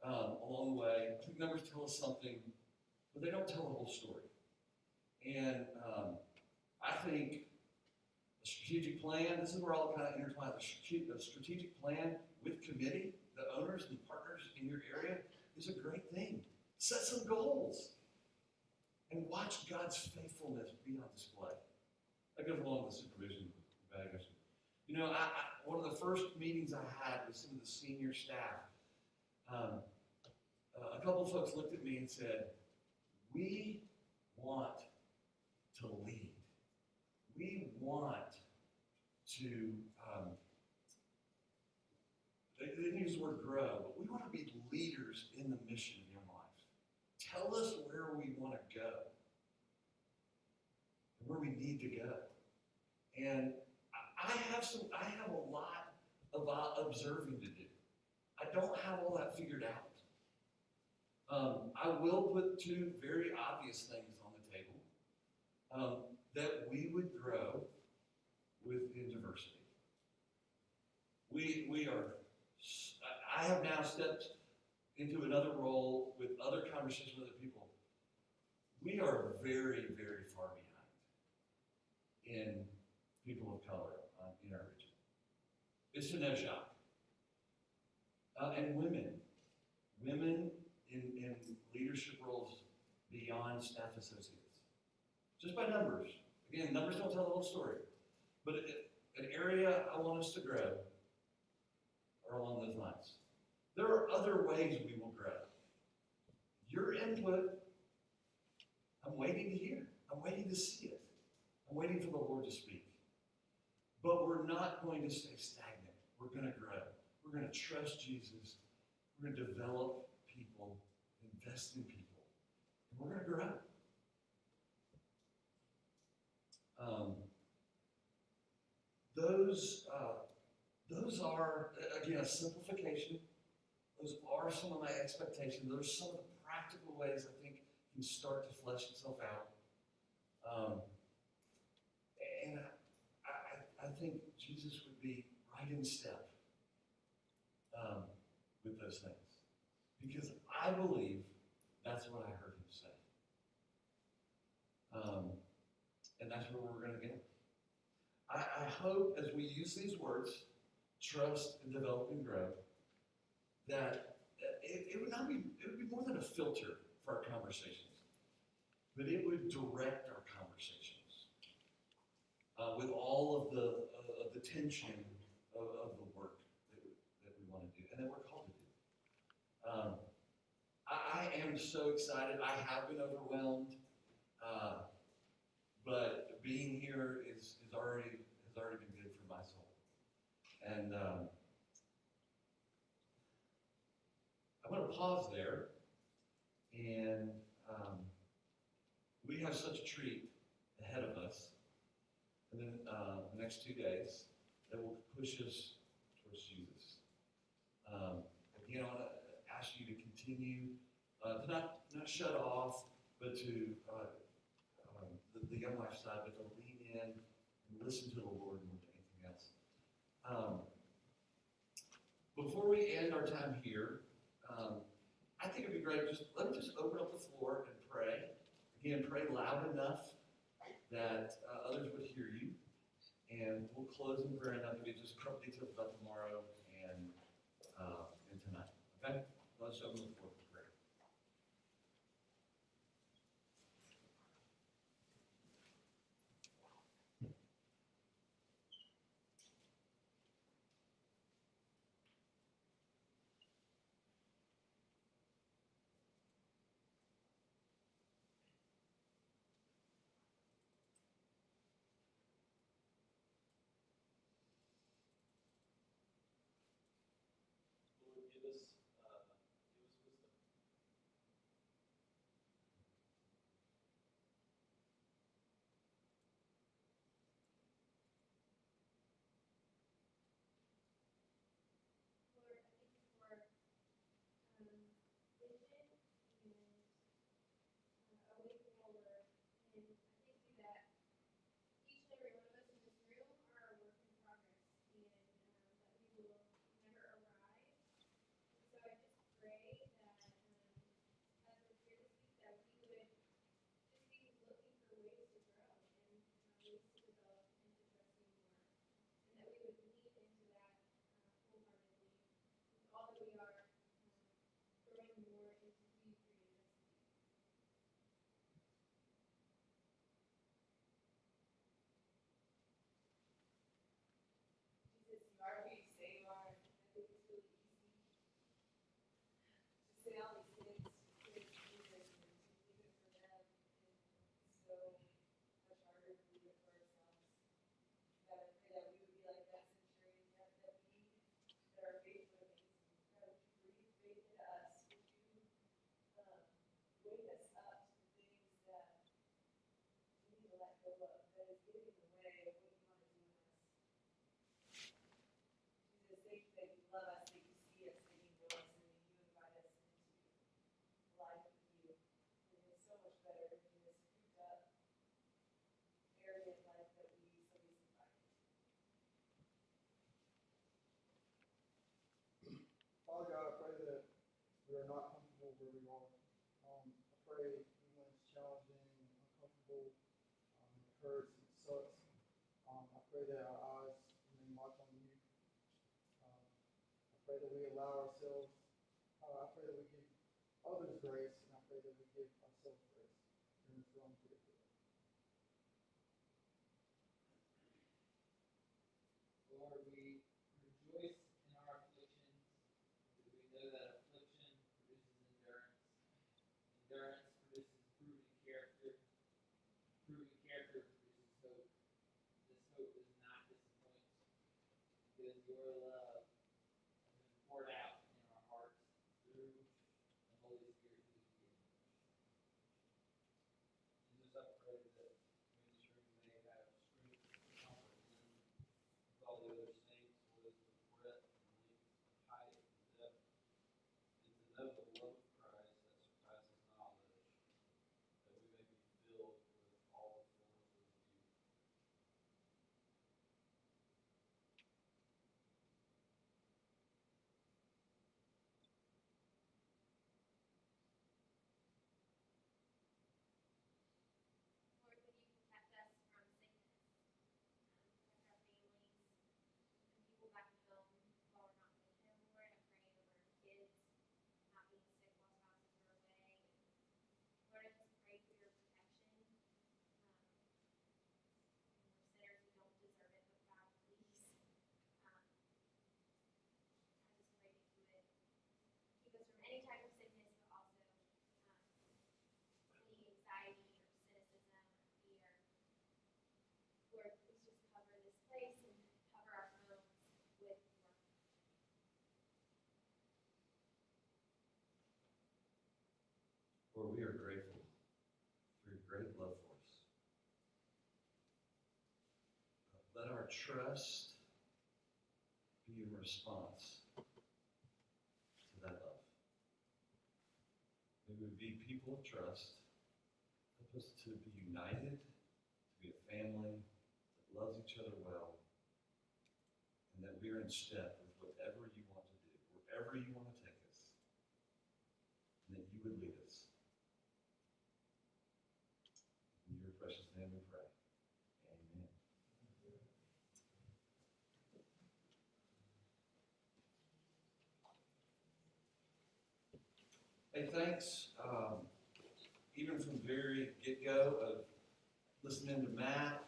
along the way. I think numbers tell us something, but they don't tell the whole story. And I think a strategic plan, this is where all kind of intertwined, a strategic plan with committee, the owners and partners in your area, is a great thing. Set some goals and watch God's faithfulness be on display. That goes along with supervision evaluation. One of the first meetings I had with some of the senior staff, a couple of folks looked at me and said, we want to lead. We want to, they didn't use the word grow, but we want to be leaders in the mission of Young Life. Tell us where we want to go and where we need to go. And I have a lot of observing to do. I don't have all that figured out. I will put two very obvious things on the table. That we would grow within diversity. I have now stepped into another role with other conversations with other people. We are very, very far behind in people of color in our region. It's to no shock. And women in leadership roles beyond staff associates. Just by numbers. Again, numbers don't tell the whole story. But an area I want us to grow are along those lines. There are other ways we will grow. Your input, I'm waiting to hear. I'm waiting to see it. I'm waiting for the Lord to speak. But we're not going to stay stagnant. We're going to grow. We're going to trust Jesus. We're going to develop people, invest in people. And we're going to grow. Those are, again, a simplification. Those are some of my expectations. Those are some of the practical ways I think can start to flesh itself out. And I think Jesus would be right in step with those things. Because I believe that's what I heard him say. And that's where we're going to go. I hope as we use these words, trust and develop and grow, that it would not be, it would be more than a filter for our conversations, but it would direct our conversations with all of the tension of the work that we want to do and that we're called to do. I am so excited. I have been overwhelmed, but being here has already been good for my soul. And I'm going to pause there, and we have such a treat ahead of us, and then the next 2 days that will push us towards Jesus. Again, I want to ask you to continue to not shut off, but to the Young Life side, but to lean in and listen to the Lord more than anything else. Before we end our time here, I think it'd be great, let me just open up the floor and pray. Again, pray loud enough that others would hear you. And we'll close in prayer, and that'll be just details about tomorrow and tonight. Okay? Let's open the floor for prayer. Lord, give us wisdom. Lord, I thank you for vision and a way forward. And I thank you that each and every one of us in this room are a work in progress, and that we will never arrive. And so I just pray that as we're here this week, that we would just be looking for ways to grow and ways to develop and to trust you more, and that we would lean into that wholeheartedly with all that we are, growing more into who you created us to be. Jesus, you are who you say you are. I think it's really easy to say all these things to Jesus and to believe it for them, and so much harder to believe it for ourselves. God, I pray that we would be like that centurion, that our faith would amaze you. God, would you breathe faith into us? Would you wake us up to the things that we need to let go of, that is getting in the way of what you want to do in us? Jesus, thank you that you love us, that you see us, that you know us, and that you invite us into life with you. And it's so much better than this cooped up, arrogant life that we so easily find. Father God, I pray that we are not comfortable where we are. I pray even when it's challenging, uncomfortable, it hurts, it sucks. I pray that our eyes remain locked on you. I pray that we allow ourselves, I pray that we give others grace, and I pray that we give ourselves grace in this wrong to get through it. Lord, we rejoice in our afflictions, because we know that affliction produces endurance. Endurance produces proven character. Proven character produces hope. This hope does not disappoint, because your love has been poured out in our hearts through the Holy Spirit who is given. Jesus, I pray that we in this room may have strength and comfort with all the other saints, with breadth and length, height and depth, and to know the love of Christ that surpasses knowledge, that we may be filled with all the fullness of you. trust be in response to that love. May we be people of trust. Help us to be united, to be a family that loves each other well, and that we're in step with whatever you want to do, wherever you want to take us, and that you would lead us. In your precious name we pray. Amen. Hey, thanks. Even from the very get-go of listening to Matt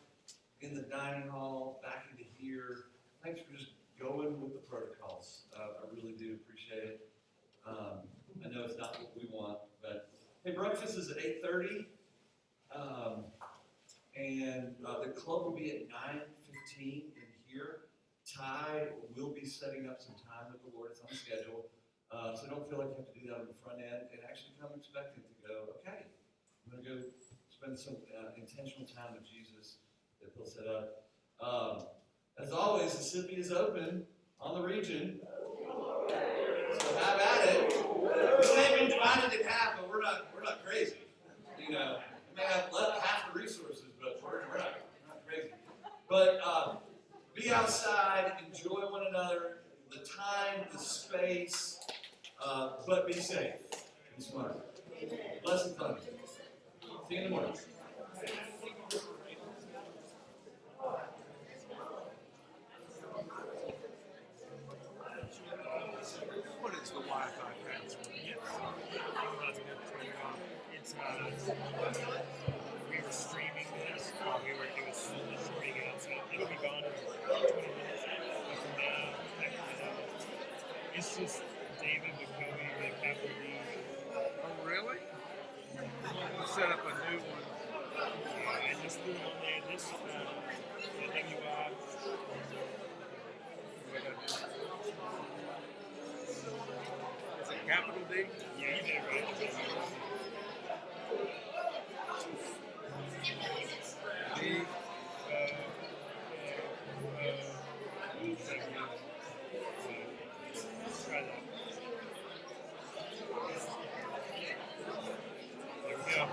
in the dining hall, back into here, thanks for just going with the protocols. I really do appreciate it. I know it's not what we want, but hey, breakfast is at 8:30, and the club will be at 9:15 in here. Ty will be setting up some time with the Lord. It's on the schedule. So don't feel like you have to do that on the front end, and actually come expecting to go, okay, I'm going to go spend some intentional time with Jesus that he'll set up. As always, the Sippy is open on the region. So have at it. We may have been divided in half, but we're not crazy. You know, we may have left half the resources, but we're not crazy. But be outside, enjoy one another, the time, the space, but be safe and smart. Bless and fun. See you in the morning. What is the Wi-Fi password? Yes. I'm about to go turn it on. It's we were streaming this while it was streaming out, so it'll be gone in 20 minutes. But for now, it's just David McCovey, the capital D. Oh, really? You set up a new one. I just threw it on there. This the WI. Is it capital D? Yeah, you did it right. D. Try that. There we go.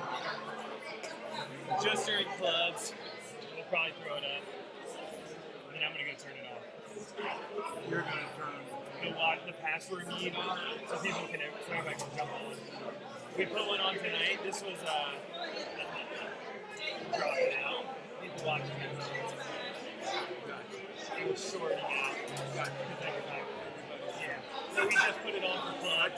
Just during clubs, we'll probably throw it up. And then I'm gonna go turn it off. You're going to turn The lock, the password need, so people can, so everybody can jump on. We put one on tonight. This was dropping out. People watching it. It was sorting out. Yeah. So we just put it on for fun.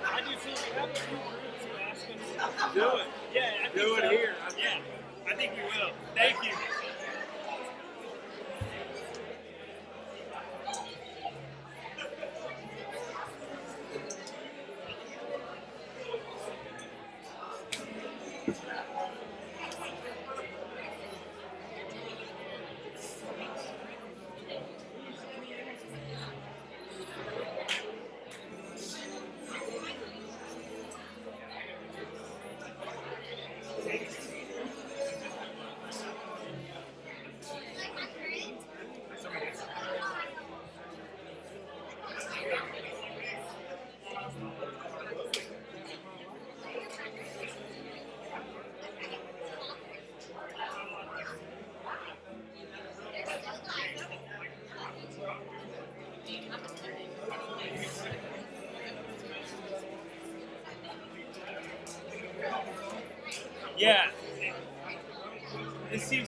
I do too. We have a few groups who ask us. do it. Yeah, I think Do it so. here. Yeah, I think we will. Thank you. Yeah. It seems